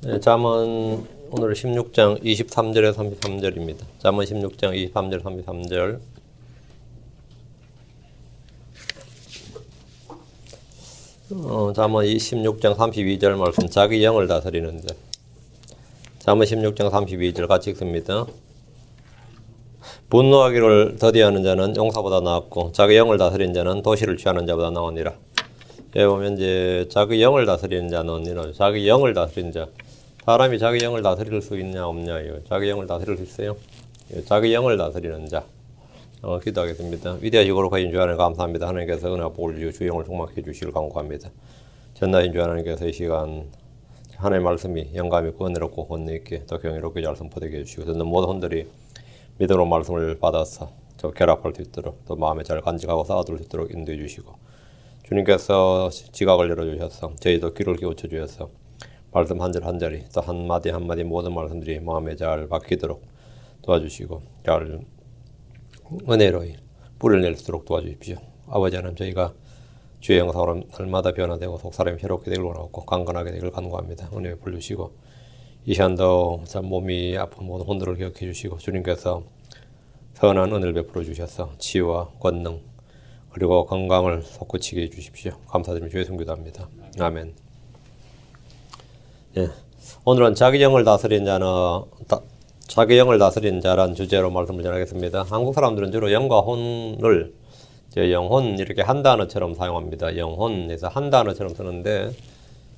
네, 잠언 오늘 16장 23절에 33절입니다. 잠언 16장 23절 33절. 잠언 16장 32절 말씀. 자기 영을 다스리는 자. 잠언 16장 32절 같이 읽습니다. 분노하기를 더디하는 자는 용사보다 나았고 자기 영을 다스리는 자는 도시를 취하는 자보다 나으니라. 여기 보면 이제 자기 영을 다스리는 자는 이런 자기 영을 다스리는 자. 사람이 자기 영을 다스릴 수 있냐 없냐 이거. 자기 영을 다스릴 수 있어요? 자기 영을 다스리는 자. 기도하겠습니다. 위대하시고 거룩하신 주 하나님 감사합니다. 하나님께서 은혜와 복을 주시고 주 영을 충만케 주시길 간구합니다. 전나인 주 하나님께서 이 시간 하나님의 말씀이 영감이 은혜롭고 권능 있게 또 경이롭게 잘 선포되게 해주시고 듣는 모든 혼들이 믿음으로 말씀을 받아서 저 결합할 수 있도록 또 마음에 잘 간직하고 쌓아둘 수 있도록 인도해 주시고 주님께서 지각을 열어주셔서 저희도 귀를 기울여 주셔서 말씀 한 절 한 절이 또 한마디 한마디 모든 말씀들이 마음에 잘 박히도록 도와주시고 잘 은혜로 뿌리를 낼 수 있도록 도와주십시오. 아버지 하나님 저희가 주의 영상으로 날마다 변화되고 속사람이 새롭게 되길 원하고 강건하게 되길 간구합니다. 은혜 불주시고 이 시간도 참 몸이 아픈 모든 혼들을 기억해 주시고 주님께서 선한 은혜를 베풀어 주셔서 치유와 권능 그리고 건강을 솟구치게 해 주십시오. 감사드리며 주의 성기도합니다. 아멘. 예. 오늘은 자기 영을 다스리는 자라는 주제로 말씀을 전하겠습니다. 한국 사람들은 주로 영과 혼을 영혼 이렇게 한 단어처럼 사용합니다. 영혼에서 한 단어처럼 쓰는데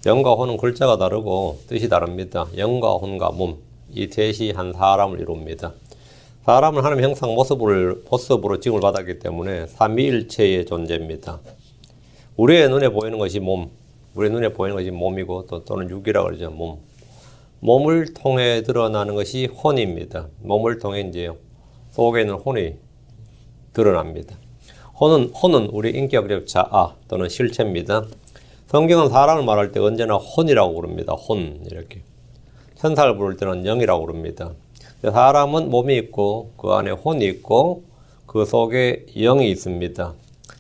영과 혼은 글자가 다르고 뜻이 다릅니다. 영과 혼과 몸, 이 셋이 한 사람을 이룹니다. 사람은 하나님의 형상 모습으로 지음을 받았기 때문에 삼위일체의 존재입니다. 우리의 눈에 보이는 것이 몸, 우리의 눈에 보이는 것이 몸이고 또는 육이라고 그러죠. 몸을 통해 드러나는 것이 혼입니다. 몸을 통해 이제 속에 있는 혼이 드러납니다. 혼은 우리 인격적 자아 또는 실체입니다. 성경은 사람을 말할 때 언제나 혼이라고 부릅니다. 혼 이렇게. 천사를 부를 때는 영이라고 부릅니다. 사람은 몸이 있고 그 안에 혼이 있고 그 속에 영이 있습니다.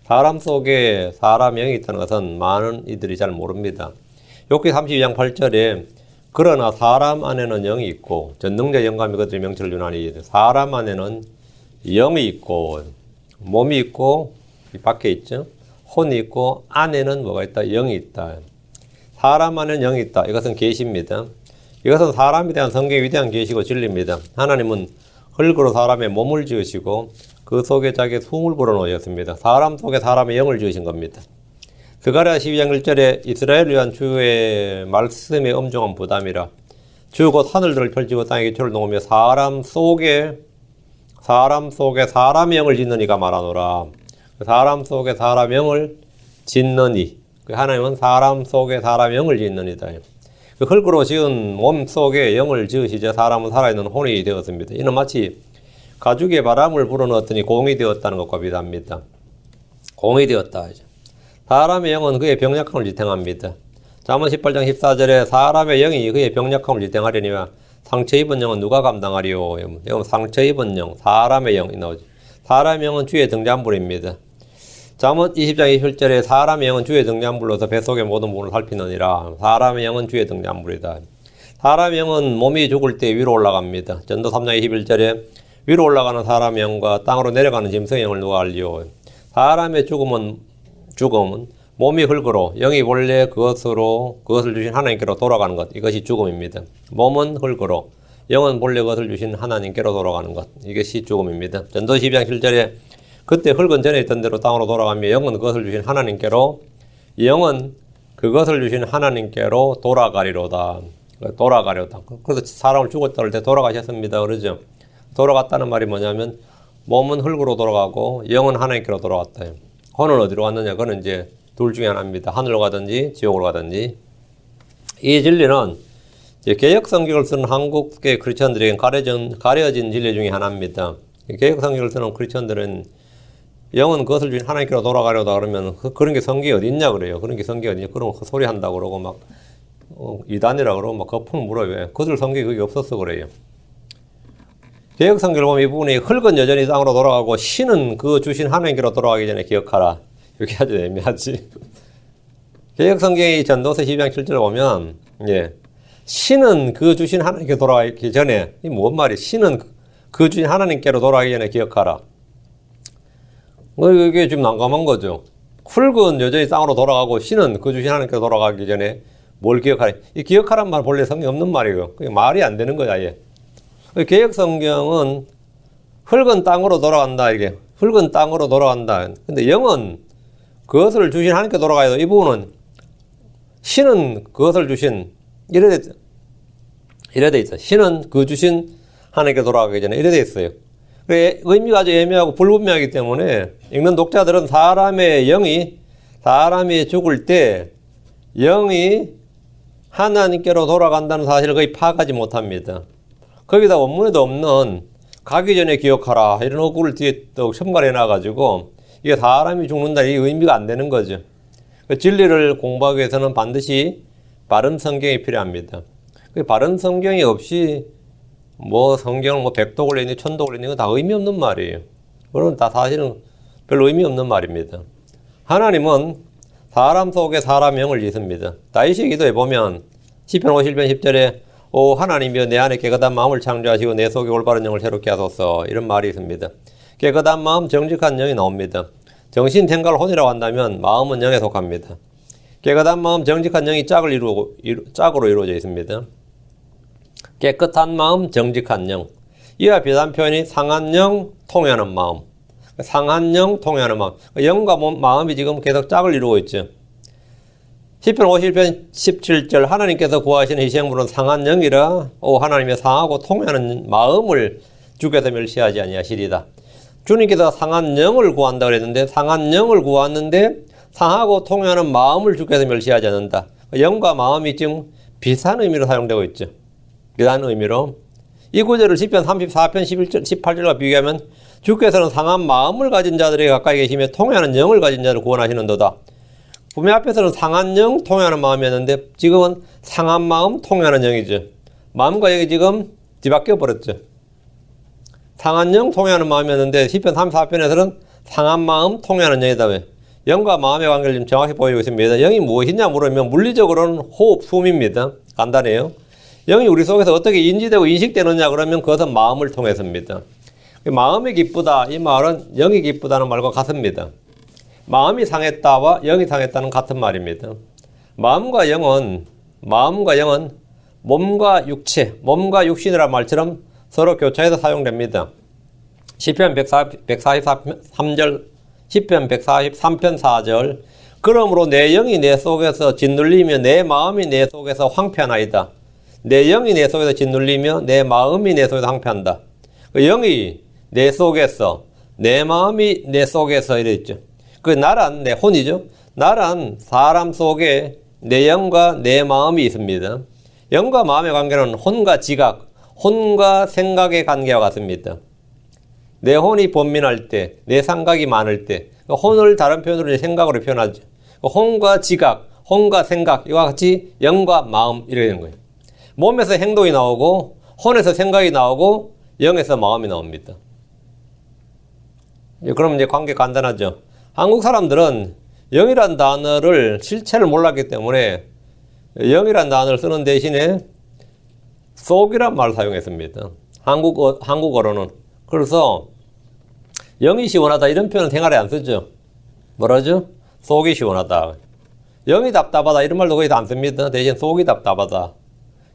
사람 속에 사람 영이 있다는 것은 많은 이들이 잘 모릅니다. 욥기 32장 8절에 그러나 사람 안에는 영이 있고 전능자 영감이 그들의 명철을 유나니 사람 안에는 영이 있고 몸이 있고 밖에 있죠. 혼이 있고 안에는 뭐가 있다? 영이 있다. 사람 안에는 영이 있다. 이것은 계시입니다. 이것은 사람에 대한 성경의 위대한 계시고 진리입니다. 하나님은 흙으로 사람의 몸을 지으시고 그 속에 자기의 숨을 불어넣으셨습니다. 사람 속에 사람의 영을 지으신 겁니다. 스가랴 12장 1절에 이스라엘을 위한 주의 말씀의 엄중한 부담이라 주 곧 하늘들을 펼치고 땅에 기초를 놓으며 사람 속에 사람의 영을 짓는 이가 말하노라. 사람 속에 사람 영을 짓는 이. 하나님은 사람 속에 사람 영을 짓는 이다. 그 흙으로 지은 몸 속에 영을 지으시자 사람은 살아있는 혼이 되었습니다. 이는 마치 가죽에 바람을 불어넣었더니 공이 되었다는 것과 비슷합니다. 공이 되었다. 사람의 영은 그의 병약함을 지탱합니다. 잠언 18장 14절에 사람의 영이 그의 병약함을 지탱하려니와 상처 입은 영은 누가 감당하리요? 여러분 상처 입은 영, 사람의 영이 나오죠. 사람의 영은 주의 등잔불입니다. 잠언 20장 21절에 사람의 영은 주의 등잔불로서 뱃속의 모든 부분을 살피느니라. 사람의 영은 주의 등잔불이다. 사람의 영은 몸이 죽을 때 위로 올라갑니다. 전도 3장 21절에 위로 올라가는 사람의 영과 땅으로 내려가는 짐승의 영을 누가 알리요? 사람의 죽음은 몸이 흙으로 영이 원래 그것을 주신 하나님께로 돌아가는 것. 이것이 죽음입니다. 몸은 흙으로 영은 본래 그것을 주신 하나님께로 돌아가는 것. 이것이 죽음입니다. 전도 12장 7절에 그때 흙은 전에 있던 대로 땅으로 돌아가며 영은 그것을 주신 하나님께로 돌아가리로다. 그래서 사람을 죽었다 할 때 돌아가셨습니다. 그러죠. 돌아갔다는 말이 뭐냐면 몸은 흙으로 돌아가고 영은 하나님께로 돌아갔다. 혼은 어디로 갔느냐? 그건 이제 둘 중에 하나입니다. 하늘로 가든지 지옥으로 가든지. 이 진리는 이제 개역 성경을 쓰는 한국의 크리스천들에게 가려진 진리 중에 하나입니다. 개역 성경을 쓰는 크리스천들은 영은 그것을 주신 하나님께로 돌아가려다 그러면 그런 게 성경이 어디 있냐 그래요. 그런 게 성경이 어디 있냐. 그런 거 소리 한다고 그러고 막 이단이라 그러고 막 거품 물어요. 왜? 그들 성경이 그게 없었어 그래요. 개역 성경을 보면 이 부분이 흙은 여전히 땅으로 돌아가고 신은 그 주신 하나님께로 돌아가기 전에 기억하라. 이렇게 아주 애매하지. 개역 성경의 전도서 12장 7절을 보면 신은 그 주신 하나님께 돌아가기 전에, 이 뭔 말이야? 신은 그 주신 하나님께로 돌아가기 전에 기억하라. 이게 좀 난감한 거죠. 흙은 여전히 땅으로 돌아가고 신은 그 주신 하나님께로 돌아가기 전에 뭘 기억하라? 이 기억하란 말 본래 성경에 없는 말이에요. 그게 말이 안 되는 거야, 아예. 개역 성경은 흙은 땅으로 돌아간다, 이게. 흙은 땅으로 돌아간다. 근데 영은 그것을 주신 하나님께 돌아가야 돼. 이 부분은 신은 그것을 주신, 이래 돼 있어. 신은 그 주신 하나님께 돌아가기 전에 이래 돼 있어요. 의미가 아주 애매하고 불분명하기 때문에 읽는 독자들은 사람이 죽을 때 영이 하나님께로 돌아간다는 사실을 거의 파악하지 못합니다. 거기다 원문에도 없는 가기 전에 기억하라 이런 어구를 뒤에 또 첨가해 놔가지고 이게 사람이 죽는다 이 의미가 안 되는 거죠. 진리를 공부하기 위해서는 반드시 바른 성경이 필요합니다. 바른 성경이 없이 성경을 100도 걸리니 1000도 걸리니 이거 다 의미 없는 말이에요. 그건 다 사실은 별로 의미 없는 말입니다. 하나님은 사람 속에 사람 영을 짓습니다. 다윗이 기도해 보면 시편 51편 10절에 오 하나님이여 내 안에 깨끗한 마음을 창조하시고 내 속에 올바른 영을 새롭게 하소서 이런 말이 있습니다. 깨끗한 마음 정직한 영이 나옵니다. 정신, 생각을 혼이라고 한다면 마음은 영에 속합니다. 깨끗한 마음 정직한 영이 짝으로 이루어져 있습니다. 깨끗한 마음, 정직한 영. 이와 비슷한 표현이 상한 영, 통하는 마음. 상한 영, 통하는 마음. 영과 마음이 지금 계속 짝을 이루고 있죠. 시편 51편 17절 하나님께서 구하시는 희생물은 상한 영이라 오 하나님의 상하고 통하는 마음을 주께서 멸시하지 아니하시리다. 주님께서 상한 영을 구한다 그랬는데 상한 영을 구했는데 상하고 통하는 마음을 주께서 멸시하지 않는다. 영과 마음이 지금 비슷한 의미로 사용되고 있죠. 비슷한 의미로 이 구절을 시편 34편 11절, 18절과 비교하면 주께서는 상한 마음을 가진 자들에게 가까이 계시며 통하는 영을 가진 자를 구원하시는도다. 분명 앞에서는 상한 영, 통하는 마음이었는데 지금은 상한 마음, 통하는 영이죠. 마음과 영이 지금 뒤바뀌어 버렸죠. 상한 영, 통하는 마음이었는데 시편 34편에서는 상한 마음, 통하는 영이다. 왜? 영과 마음의 관계를 지금 정확히 보이고 있습니다. 영이 무엇이냐 물으면 물리적으로는 호흡, 숨입니다. 간단해요. 영이 우리 속에서 어떻게 인지되고 인식되느냐 그러면 그것은 마음을 통해서입니다. 마음이 기쁘다 이 말은 영이 기쁘다는 말과 같습니다. 마음이 상했다와 영이 상했다는 같은 말입니다. 마음과 영은 몸과 육체, 몸과 육신이라는 말처럼 서로 교차해서 사용됩니다. 시편 143절, 시편 143편 4절 그러므로 내 영이 내 속에서 짓눌리며 내 마음이 내 속에서 황폐하나이다. 내 영이 내 속에서 짓눌리며 내 마음이 내 속에서 황폐한다. 그 영이 내 속에서 내 마음이 내 속에서 이랬죠. 그 나란 내 혼이죠. 나란 사람 속에 내 영과 내 마음이 있습니다. 영과 마음의 관계는 혼과 지각, 혼과 생각의 관계와 같습니다. 내 혼이 번민할 때, 내 생각이 많을 때, 혼을 다른 표현으로 생각으로 표현하죠. 혼과 지각, 혼과 생각 이와 같이 영과 마음 이렇게 되는 거예요. 몸에서 행동이 나오고 혼에서 생각이 나오고 영에서 마음이 나옵니다. 그럼 이제 관계 간단하죠. 한국 사람들은 영이란 단어를 실체를 몰랐기 때문에 영이란 단어를 쓰는 대신에 속이란 말을 사용했습니다. 한국어로는. 그래서 영이 시원하다 이런 표현은 생활에 안 쓰죠. 뭐라죠? 속이 시원하다. 영이 답답하다 이런 말도 거의 다 안 씁니다. 대신 속이 답답하다.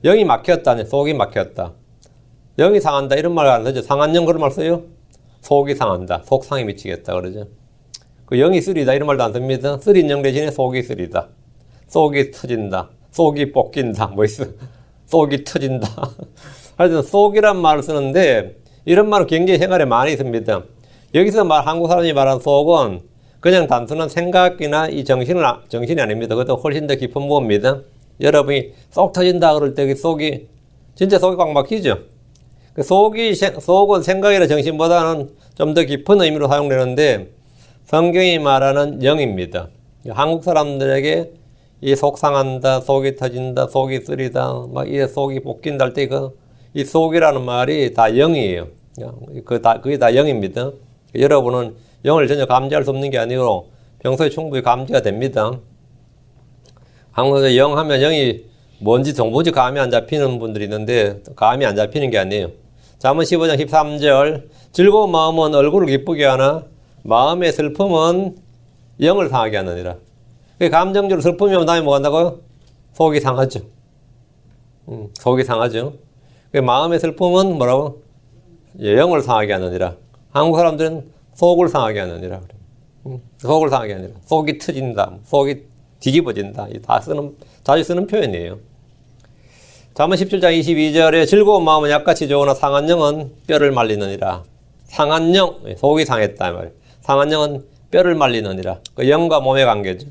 영이 막혔다. 속이 막혔다. 영이 상한다 이런 말 안 쓰죠. 상한 영 그런 말 써요? 속이 상한다. 속상이 미치겠다 그러죠. 그 영이 쓰리다 이런 말도 안 씁니다. 쓰린 영 대신에 속이 쓰리다. 속이 터진다. 속이 볶인다. 뭐 있어? 속이 터진다. 하여튼 속이란 말을 쓰는데 이런 말은 굉장히 생활에 많이 있습니다. 여기서 한국 사람이 말하는 속은 그냥 단순한 생각이나 이 정신이 아닙니다. 그것도 훨씬 더 깊은 무엇입니다. 여러분이 속 터진다 그럴 때 속이 진짜 속이 꽉 막히죠. 속은 생각이나 정신보다는 좀 더 깊은 의미로 사용되는데 성경이 말하는 영입니다. 한국 사람들에게 이 속 상한다, 속이 터진다, 속이 쓰리다, 이 속이 볶인다 할 때 이 속이라는 말이 다 영이에요. 그게 다 영입니다. 여러분은 영을 전혀 감지할 수 없는 게 아니고 평소에 충분히 감지가 됩니다. 한국에서 영 하면 영이 뭔지 도무지 감이 안 잡히는 분들이 있는데 감이 안 잡히는 게 아니에요. 잠언 15장 13절 즐거운 마음은 얼굴을 기쁘게 하나 마음의 슬픔은 영을 상하게 하느니라. 감정적으로 슬픔이 오면 다음에 뭐 한다고요? 속이 상하죠. 속이 상하죠. 마음의 슬픔은 뭐라고? 영을 상하게 하느니라. 한국 사람들은 속을 상하게 하느니라. 속을 상하게 하느니라. 속이 터진다. 속이 뒤집어진다. 자주 쓰는 표현이에요. 잠언 17장 22절에 즐거운 마음은 약같이 좋으나 상한 영은 뼈를 말리느니라. 상한 영, 속이 상했다 말이에요. 상한 영은 뼈를 말리느니라. 그 영과 몸의 관계죠.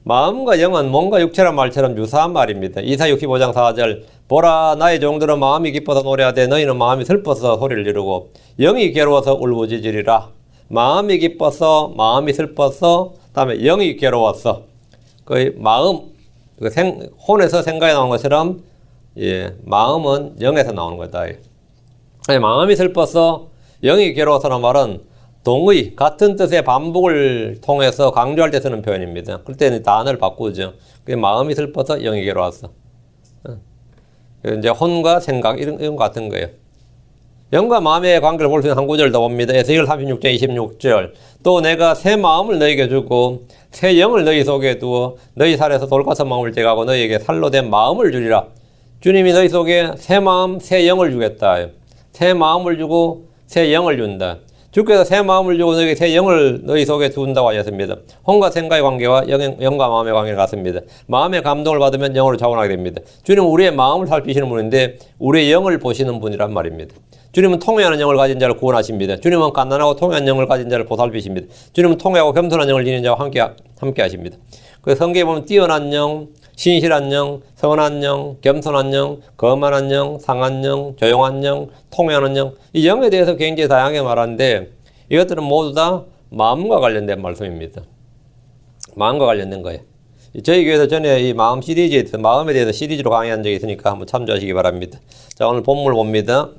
마음과 영은 몸과 육체란 말처럼 유사한 말입니다. 이사 65장 4절 보라 나의 종들은 마음이 기뻐서 노래하되 너희는 마음이 슬퍼서 소리를 지르고 영이 괴로워서 울부짖으리라. 마음이 기뻐서 마음이 슬퍼서 다음에 영이 괴로웠어. 그 마음 혼에서 생각이 나오는 것처럼 마음은 영에서 나오는 거다. 마음이 슬퍼서 영이 괴로워서라는 말은 동의 같은 뜻의 반복을 통해서 강조할 때 쓰는 표현입니다. 그럴 때는 단어를 바꾸죠. 마음이 슬퍼서 영이 괴로웠어. 이제 혼과 생각 이런 것 같은 거예요. 영과 마음의 관계를 볼 수 있는 한 구절 더 봅니다. 에스겔 36장 26절 또 내가 새 마음을 너희에게 주고 새 영을 너희 속에 두어 너희 살에서 돌같은 마음을 제거하고 너희에게 살로 된 마음을 주리라. 주님이 너희 속에 새 마음, 새 영을 주겠다. 새 마음을 주고 새 영을 준다. 주께서 새 마음을 주고 너희에게 새 영을 너희 속에 둔다고 하셨습니다. 혼과 생각의 관계와 영과 마음의 관계가 같습니다. 마음의 감동을 받으면 영으로 자원하게 됩니다. 주님은 우리의 마음을 살피시는 분인데 우리의 영을 보시는 분이란 말입니다. 주님은 통회하는 영을 가진 자를 구원하십니다. 주님은 갓난하고 통회한 영을 가진 자를 보살피십니다. 주님은 통회하고 겸손한 영을 지닌 자와 함께 하십니다. 그 성경에 보면 뛰어난 영, 신실한 영, 선한 영, 겸손한 영, 거만한 영, 상한 영, 조용한 영, 통회하는 영. 이 영에 대해서 굉장히 다양하게 말하는데 이것들은 모두 다 마음과 관련된 말씀입니다. 마음과 관련된 거예요. 저희 교회에서 전에 이 마음 시리즈에 마음에 대해서 시리즈로 강의한 적이 있으니까 한번 참조하시기 바랍니다. 자, 오늘 본문을 봅니다.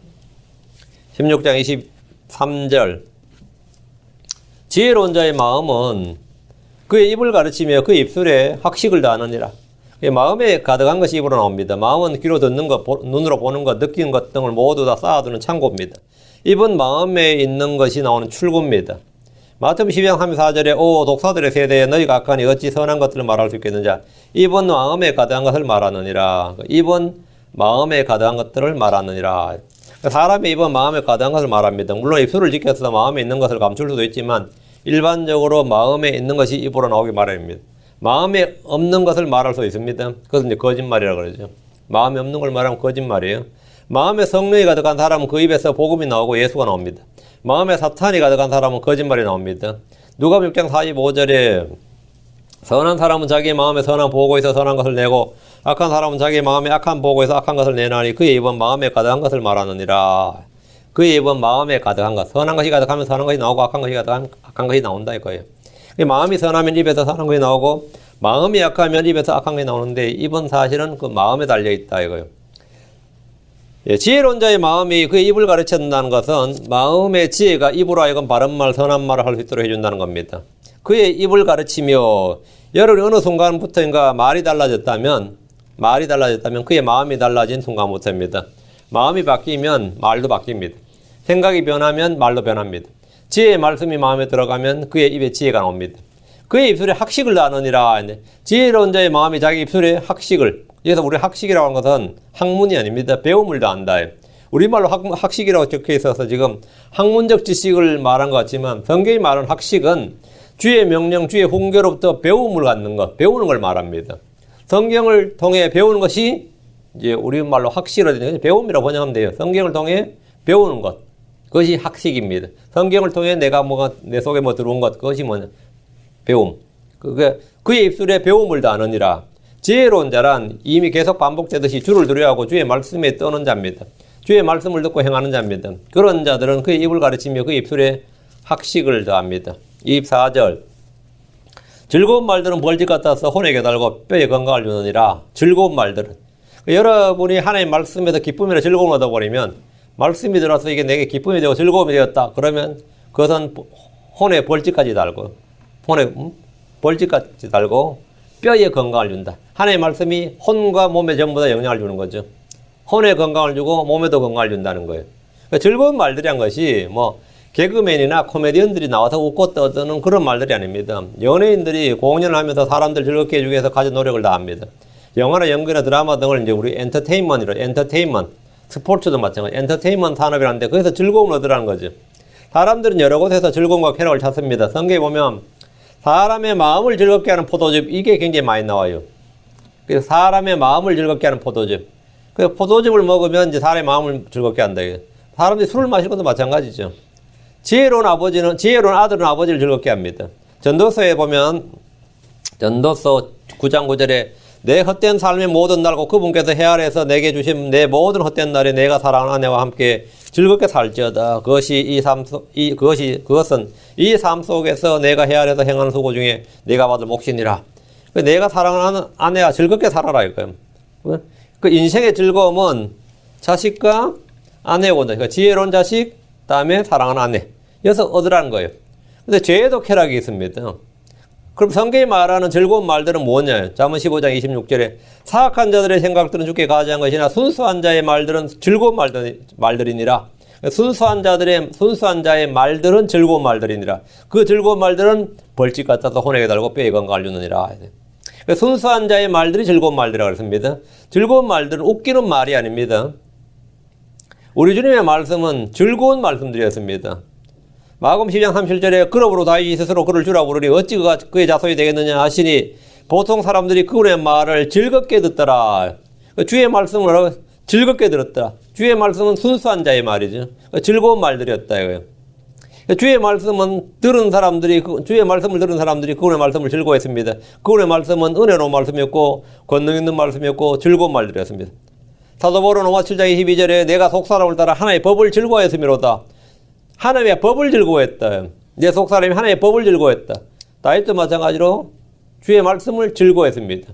16장 23절 지혜로운 자의 마음은 그의 입을 가르치며 그의 입술에 학식을 다하느니라. 마음에 가득한 것이 입으로 나옵니다. 마음은 귀로 듣는 것, 눈으로 보는 것, 느끼는 것 등을 모두 다 쌓아두는 창고입니다. 입은 마음에 있는 것이 나오는 출구입니다. 마태복음 12장 34절에 오 독사들의 세대에 너희가 악하니 어찌 선한 것들을 말할 수 있겠느냐. 입은 마음에 가득한 것을 말하느니라. 입은 마음에 가득한 것들을 말하느니라. 사람의 입은 마음에 가득한 것을 말합니다. 물론 입술을 지켜서 마음에 있는 것을 감출 수도 있지만 일반적으로 마음에 있는 것이 입으로 나오기 마련입니다. 마음에 없는 것을 말할 수 있습니다. 그것은 이제 거짓말이라고 그러죠. 마음에 없는 걸 말하면 거짓말이에요. 마음에 성령이 가득한 사람은 그 입에서 복음이 나오고 예수가 나옵니다. 마음에 사탄이 가득한 사람은 거짓말이 나옵니다. 누가복음 6장 45절에 선한 사람은 자기 마음에 선한 보고에서 선한 것을 내고 악한 사람은 자기 마음에 악한 보고에서 악한 것을 내나니 그의 입은 마음에 가득한 것을 말하느니라. 그의 입은 마음에 가득한 것. 선한 것이 가득하면 선한 것이 나오고 악한 것이 가득하면 악한 것이 나온다 이거예요. 마음이 선하면 입에서 선한 것이 나오고 마음이 약하면 입에서 악한 것이 나오는데 입은 사실은 그 마음에 달려있다 이거예요. 지혜로운 자의 마음이 그의 입을 가르친다는 것은 마음의 지혜가 입으로 하여금 바른 말, 선한 말을 할 수 있도록 해준다는 겁니다. 그의 입을 가르치며 여러분이 어느 순간부터인가 말이 달라졌다면 그의 마음이 달라진 순간부터입니다. 마음이 바뀌면 말도 바뀝니다. 생각이 변하면 말도 변합니다. 지혜의 말씀이 마음에 들어가면 그의 입에 지혜가 나옵니다. 그의 입술에 학식을 다하느니라. 지혜로운 자의 마음이 자기 입술에 학식을, 그래서 우리 학식이라고 하는 것은 학문이 아닙니다. 배움을 다한다. 우리말로 학식이라고 적혀 있어서 지금 학문적 지식을 말한 것 같지만 성경이 말하는 학식은 주의 명령, 주의 훈계로부터 배움을 갖는 것, 배우는 걸 말합니다. 성경을 통해 배우는 것이 이제 우리말로 학식이라고 되는 거죠. 배움이라고 번역하면 돼요. 성경을 통해 배우는 것. 그것이 학식입니다. 성경을 통해 내가 내 속에 들어온 것, 그것이 뭐냐? 배움. 그의 입술에 배움을 다하느니라. 지혜로운 자란 이미 계속 반복되듯이 주를 두려워하고 주의 말씀에 떠는 자입니다. 주의 말씀을 듣고 행하는 자입니다. 그런 자들은 그의 입을 가르치며 그의 입술에 학식을 더합니다. 24절 즐거운 말들은 벌집 같아서 혼에게 달고 뼈에 건강을 주느니라. 즐거운 말들은 여러분이 하나님의 말씀에서 기쁨이나 즐거움을 얻어버리면 말씀이 들어서 이게 내게 기쁨이 되고 즐거움이 되었다. 그러면 그것은 혼에 벌집까지 달고 뼈에 건강을 준다. 하나님의 말씀이 혼과 몸에 전부 다 영향을 주는 거죠. 혼에 건강을 주고 몸에도 건강을 준다는 거예요. 그러니까 즐거운 말들이란 것이 뭐 개그맨이나 코미디언들이 나와서 웃고 떠드는 그런 말들이 아닙니다. 연예인들이 공연을 하면서 사람들 즐겁게 해주기 위해서 가진 노력을 다합니다. 영화나 연기나 드라마 등을 이제 우리 엔터테인먼트, 스포츠도 마찬가지, 엔터테인먼트 산업이라는데 거기서 즐거움을 얻으라는 거죠. 사람들은 여러 곳에서 즐거움과 쾌락을 찾습니다. 성경에 보면 사람의 마음을 즐겁게 하는 포도즙, 이게 굉장히 많이 나와요. 그래서 사람의 마음을 즐겁게 하는 포도즙. 그 포도즙을 먹으면 이제 사람의 마음을 즐겁게 한다. 사람들이 술을 마실 것도 마찬가지죠. 지혜로운 아들은 아버지를 즐겁게 합니다. 전도서에 보면 전도서 9장 9절에 내 헛된 삶의 모든 날고 그분께서 해 아래에서 내게 주신 내 모든 헛된 날에 내가 사랑하는 아내와 함께 즐겁게 살지어다. 그것은 이 삶 속에서 내가 해 아래에서 행하는 수고 중에 내가 받을 몫이니라. 내가 사랑하는 아내와 즐겁게 살아라 이거예요. 그 인생의 즐거움은 자식과 아내가 온다. 그러니까 지혜로운 자식, 다음에 사랑하는 아내. 여기서 얻으라는 거예요. 근데 죄에도 쾌락이 있습니다. 그럼 성경이 말하는 즐거운 말들은 뭐냐? 잠언 15장 26절에 사악한 자들의 생각들은 주께 가지한 것이나 순수한 자의 말들은 즐거운 말들이니라. 순수한 자의 말들은 즐거운 말들이니라. 그 즐거운 말들은 벌집 같아서 혼에게 달고 뼈에 건강을 주느니라. 순수한 자의 말들이 즐거운 말들이라고 했습니다. 즐거운 말들은 웃기는 말이 아닙니다. 우리 주님의 말씀은 즐거운 말씀들이었습니다. 마가복음 10장 37절에 그러므로 다윗이 스스로 그를 주라고 부르니 어찌 그가 그의 자손이 되겠느냐 하시니 보통 사람들이 그분의 말을 즐겁게 듣더라. 주의 말씀을 즐겁게 들었다. 주의 말씀은 순수한 자의 말이죠. 즐거운 말들이었다 이거예요. 주의 말씀을 들은 사람들이 그분의 말씀을 즐거워했습니다. 그분의 말씀은 은혜로운 말씀이었고 권능 있는 말씀이었고 즐거운 말들이었습니다. 사도 바울은 로마 7장 22절에 내가 속사람을 따라 하나님의 법을 즐거워했음이로다. 하나님의 법을 즐거워했다. 내 속사람이 하나님의 법을 즐거워했다. 다윗도 마찬가지로 주의 말씀을 즐거워했습니다.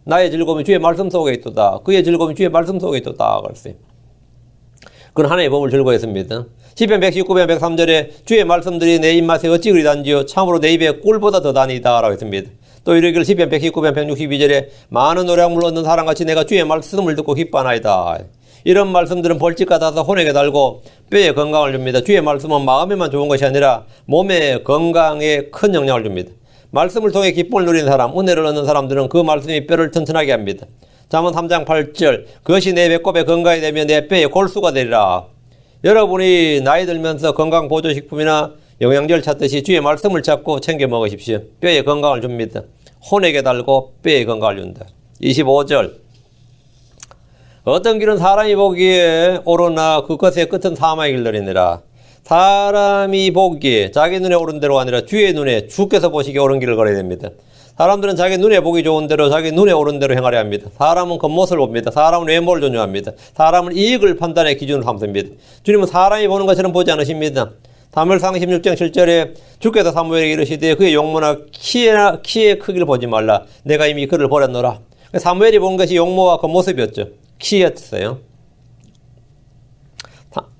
나의 즐거움이 주의 말씀 속에 있도다. 그의 즐거움이 주의 말씀 속에 있도다. 그랬어요. 그는 하나님의 법을 즐거워했습니다. 시편 119편 103절에 주의 말씀들이 내 입맛에 어찌 그리 단지요 참으로 내 입에 꿀보다 더 다니다 라고 했습니다. 또 이르기를 시편 119편 162절에 많은 노량물을 얻는 사람같이 내가 주의 말씀을 듣고 기뻐하나이다. 이런 말씀들은 벌집 같아서 혼에게 달고 뼈에 건강을 줍니다. 주의 말씀은 마음에만 좋은 것이 아니라 몸의 건강에 큰 영향을 줍니다. 말씀을 통해 기쁨을 누리는 사람, 은혜를 얻는 사람들은 그 말씀이 뼈를 튼튼하게 합니다. 잠언 3장 8절 그것이 내 배꼽에 건강이 되면 내 뼈에 골수가 되리라. 여러분이 나이 들면서 건강보조식품이나 영양제를 찾듯이 주의 말씀을 찾고 챙겨 먹으십시오. 뼈에 건강을 줍니다. 혼에게 달고 뼈에 건강을 준다. 25절 어떤 길은 사람이 보기에 옳으나 그것의 끝은 사망의 길들이니라. 사람이 보기에 자기 눈에 옳은 대로 아니라 주의 눈에 주께서 보시기에 옳은 길을 걸어야 됩니다. 사람들은 자기 눈에 보기 좋은 대로 자기 눈에 옳은 대로 행하려 합니다. 사람은 겉모습을 봅니다. 사람은 외모를 존중합니다. 사람은 이익을 판단의 기준으로 삼습니다. 주님은 사람이 보는 것처럼 보지 않으십니다. 사무엘상 16장 7절에 주께서 사무엘에게 이르시되 그의 용모나 키의 크기를 보지 말라. 내가 이미 그를 버렸노라. 사무엘이 본 것이 용모와 겉모습이었죠. 키였어요.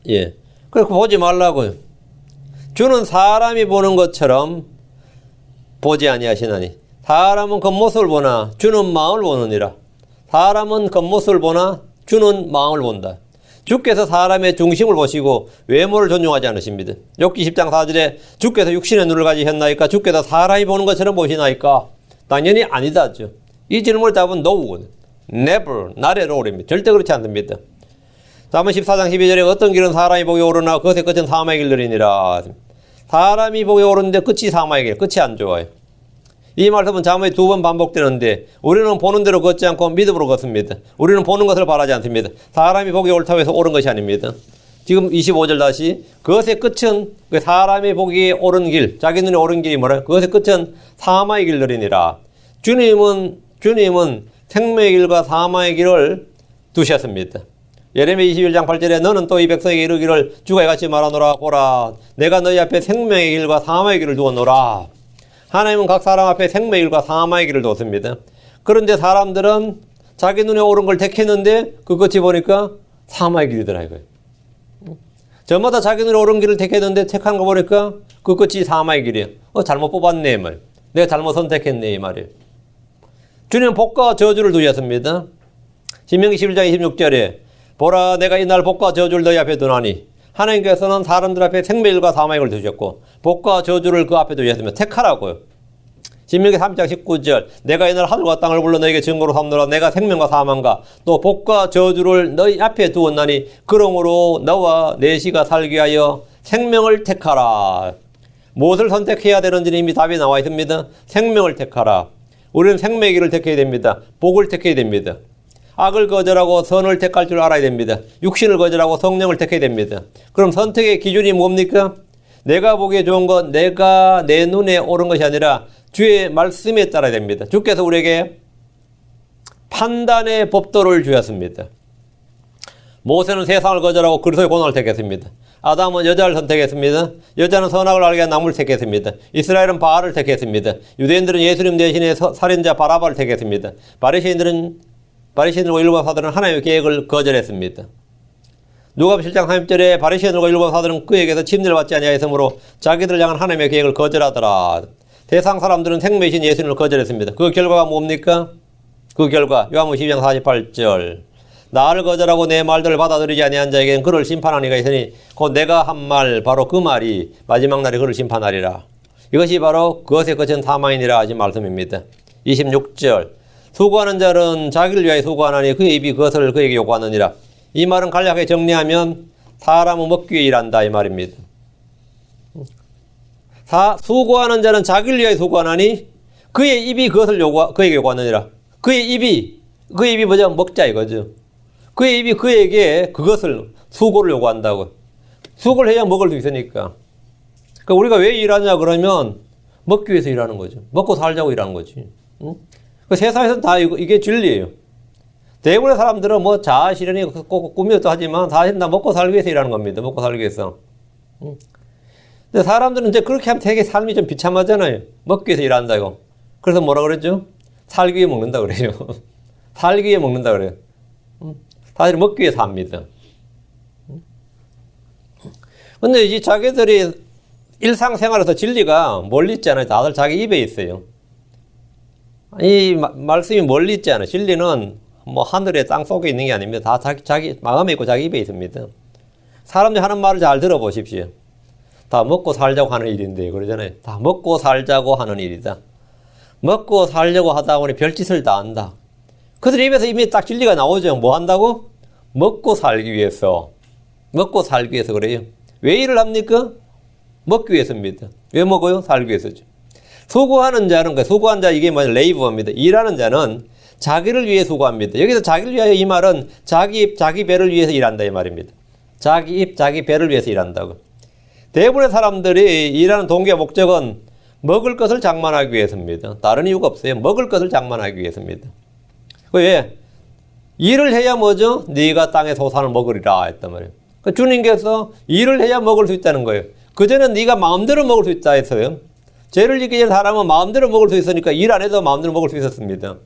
예. 그래서 보지 말라고요. 주는 사람이 보는 것처럼 보지 아니하시나니 사람은 겉모습을 보나 주는 마음을 보느니라. 사람은 겉모습을 보나 주는 마음을 본다. 주께서 사람의 중심을 보시고 외모를 존중하지 않으십니다. 욥기 10장 4절에 주께서 육신의 눈을 가지셨나이까 주께서 사람이 보는 것처럼 보시나이까. 당연히 아니다죠. 이 질문을 답은 no거든. never, not at all입니다. 절대 그렇지 않습니다. 잠언 14장 12절에 어떤 길은 사람이 보기 오르나 그것의 끝은 사망의 길들이니라. 사람이 보기 오르는데 끝이 사망의 길, 끝이 안 좋아요. 이 말씀은 잠언에 2번 반복되는데 우리는 보는 대로 걷지 않고 믿음으로 걷습니다. 우리는 보는 것을 바라지 않습니다. 사람이 보기 옳다고 해서 옳은 것이 아닙니다. 지금 25절 다시 그것의 끝은 사람이 보기에 옳은 길, 자기 눈에 옳은 길이 뭐라? 그것의 끝은 사망의 길들이니라. 주님은 생명의 길과 사망의 길을 두셨습니다. 예레미야 21장 8절에 너는 또 이 백성에게 이르기를 주가 이같이 말하노라. 보라 내가 너희 앞에 생명의 길과 사망의 길을 두었노라. 하나님은 각 사람 앞에 생명의 길과 사망의 길을 두었습니다. 그런데 사람들은 자기 눈에 옳은 걸 택했는데 그 끝이 보니까 사망의 길이더라 이거예요. 저마다 자기 눈에 옳은 길을 택했는데 택한 거 보니까 그 끝이 사망의 길이에요. 잘못 뽑았네 이 말. 내가 잘못 선택했네 이 말이에요. 주님은 복과 저주를 두셨습니다. 신명기 11장 26절에 보라 내가 이날 복과 저주를 너희 앞에 두나니 하나님께서는 사람들 앞에 생명과 사망을 두셨고 복과 저주를 그 앞에 두셨으며 택하라고요. 신명기 3장 19절 내가 이날 하늘과 땅을 불러 너에게 증거로 삼노라 내가 생명과 사망과 또 복과 저주를 너희 앞에 두었나니 그러므로 너와 내 씨가 살기 위하여 생명을 택하라. 무엇을 선택해야 되는지는 이미 답이 나와 있습니다. 생명을 택하라. 우리는 생명의 길을 택해야 됩니다. 복을 택해야 됩니다. 악을 거절하고 선을 택할 줄 알아야 됩니다. 육신을 거절하고 성령을 택해야 됩니다. 그럼 선택의 기준이 뭡니까? 내가 보기에 좋은 건 내가 내 눈에 옳은 것이 아니라 주의 말씀에 따라야 됩니다. 주께서 우리에게 판단의 법도를 주셨습니다. 모세는 세상을 거절하고 그리스도의 고난을 택했습니다. 아담은 여자를 선택했습니다. 여자는 선악을 알게 한 나무를 택했습니다. 이스라엘은 바알을 택했습니다. 유대인들은 예수님 대신에 살인자 바라바를 택했습니다. 바리새인들과 율법사들은 하나님의 계획을 거절했습니다. 누가복음 7장 30절에 바리새인들과 율법사들은 그에게서 침례를 받지 아니하였으므로 자기들 향한 하나님의 계획을 거절하더라. 세상 사람들은 생명이신 예수님을 거절했습니다. 그 결과가 뭡니까? 그 결과 요한복음 12장 48절 나를 거절하고 내 말들을 받아들이지 아니한 자에게는 그를 심판하는 이가 있으니 곧 내가 한 말 바로 그 말이 마지막 날에 그를 심판하리라. 이것이 바로 그것에 그친 사망이니라 하신 말씀입니다. 26절 수고하는 자는 자기를 위하여 수고하나니 그의 입이 그것을 그에게 요구하느니라. 이 말은 간략하게 정리하면 사람은 먹기 위해 일한다 이 말입니다. 수고하는 자는 자기를 위하여 수고하나니 그의 입이 그것을 그에게 요구하느니라. 그의 입이 뭐죠? 먹자 이거죠. 그의 입이 그에게 그것을 수고를 요구한다고. 수고를 해야 먹을 수 있으니까. 그러니까 우리가 왜 일하냐 그러면 먹기 위해서 일하는 거죠. 먹고 살자고 일하는 거지. 응? 그 세상에서는 다 이게 진리예요. 대부분의 사람들은 뭐 자아 실현이 꼭 꿈이었다 하지만 사실은 다 먹고 살기 위해서 일하는 겁니다. 먹고 살기 위해서. 응? 근데 사람들은 이제 그렇게 하면 되게 삶이 좀 비참하잖아요. 먹기 위해서 일한다고. 그래서 뭐라 그랬죠? 살기 위해 먹는다 그래요. 살기 위해 먹는다 그래요. 사실 먹기 위해서 합니다. 근데 이제 자기들이 일상생활에서 진리가 멀리 있잖아요. 다들 자기 입에 있어요. 이 말씀이 멀리 있지 않아요. 진리는 뭐 하늘에 땅 속에 있는 게 아닙니다. 다 자기 마음에 있고 자기 입에 있습니다. 사람들이 하는 말을 잘 들어보십시오. 다 먹고 살자고 하는 일인데 그러잖아요. 다 먹고 살자고 하는 일이다. 먹고 살려고 하다 보니 별짓을 다 한다. 그들 입에서 이미 딱 진리가 나오죠. 뭐 한다고? 먹고 살기 위해서. 먹고 살기 위해서 그래요. 왜 일을 합니까? 먹기 위해서입니다. 왜 먹어요? 살기 위해서죠. 수고하는 자는, 수고한 자 이게 뭐냐? 레이버입니다. 일하는 자는 자기를 위해 수고합니다. 여기서 자기를 위하여 이 말은 자기 배를 위해서 일한다 이 말입니다. 자기 입, 자기 배를 위해서 일한다고. 대부분의 사람들이 일하는 동기와 목적은 먹을 것을 장만하기 위해서입니다. 다른 이유가 없어요. 먹을 것을 장만하기 위해서입니다. 왜? 일을 해야 뭐죠? 네가 땅의 소산을 먹으리라 했단 말이에요. 그러니까 주님께서 일을 해야 먹을 수 있다는 거예요. 그전엔 네가 마음대로 먹을 수 있다 했어요. 죄를 짓기 전에 사람은 마음대로 먹을 수 있으니까 일 안 해도 마음대로 먹을 수 있었습니다.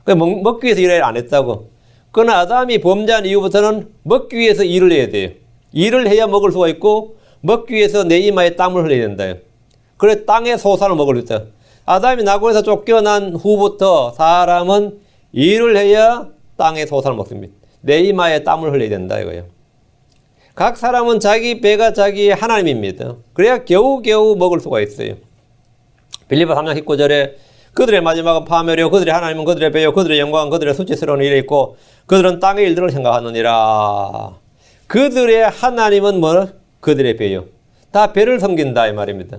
그러니까 먹기 위해서 일을 안 했다고. 그러나 아담이 범죄한 이후부터는 먹기 위해서 일을 해야 돼요. 일을 해야 먹을 수가 있고 먹기 위해서 내 이마에 땀을 흘려야 된다. 그래 땅의 소산을 먹을 수 있다. 아담이 낙원에서 쫓겨난 후부터 사람은 일을 해야 땅의 소산을 먹습니다. 내 이마에 땀을 흘려야 된다 이거예요. 각 사람은 자기 배가 자기의 하나님입니다. 그래야 겨우겨우 먹을 수가 있어요. 빌립보 3장 19절에 그들의 마지막은 파멸이요 그들의 하나님은 그들의 배요 그들의 영광은 그들의 수치스러운 일에 있고 그들은 땅의 일들을 생각하느니라. 그들의 하나님은 뭐? 그들의 배요. 다 배를 섬긴다 이 말입니다.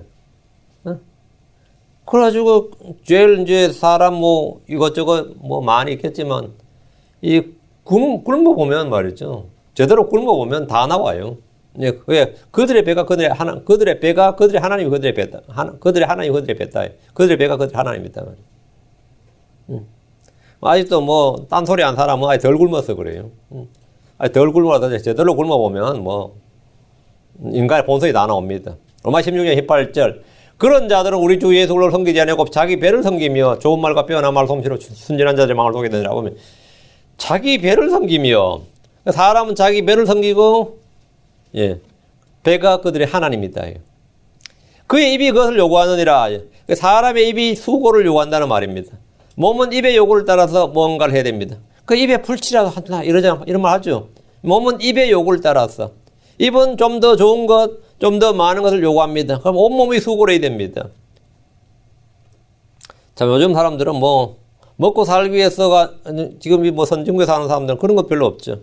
그래가지고 죄를 이제 사람 뭐 이것저것 뭐 많이 있겠지만 이 굶어 보면 말이죠. 제대로 굶어 보면 다 나와요. 왜? 그들의 배가 그들의 하나님이 그들의 배다. 그들의 하나님이 그들의 배다. 그들의 배가 그들의 하나님이다. 아직도 뭐 딴소리 한 사람은 아직 덜 굶어서 그래요. 아직 덜 굶어서 제대로 굶어 보면 뭐 인간의 본성이 다 나옵니다. 로마 16장 18절 그런 자들은 우리 주 예수 그리스도를 섬기지 아니하고 자기 배를 섬기며 좋은 말과 빼어난 말 솜씨로 순진한 자들의 망을 속게 되느라 보면 자기 배를 섬기며 사람은 자기 배를 섬기고 배가 그들의 하나님이다. 그의 입이 그것을 요구하느니라. 사람의 입이 수고를 요구한다는 말입니다. 몸은 입의 요구를 따라서 뭔가를 해야 됩니다. 그 입에 풀칠이라도 한다 이러잖아. 이런 말 하죠. 몸은 입의 요구를 따라서. 입은 좀 더 좋은 것, 좀 더 많은 것을 요구합니다. 그럼 온몸이 수고를 해야 됩니다. 자, 요즘 사람들은 뭐 먹고 살기 위해서가 지금 뭐 선진국에 사는 사람들은 그런 것 별로 없죠.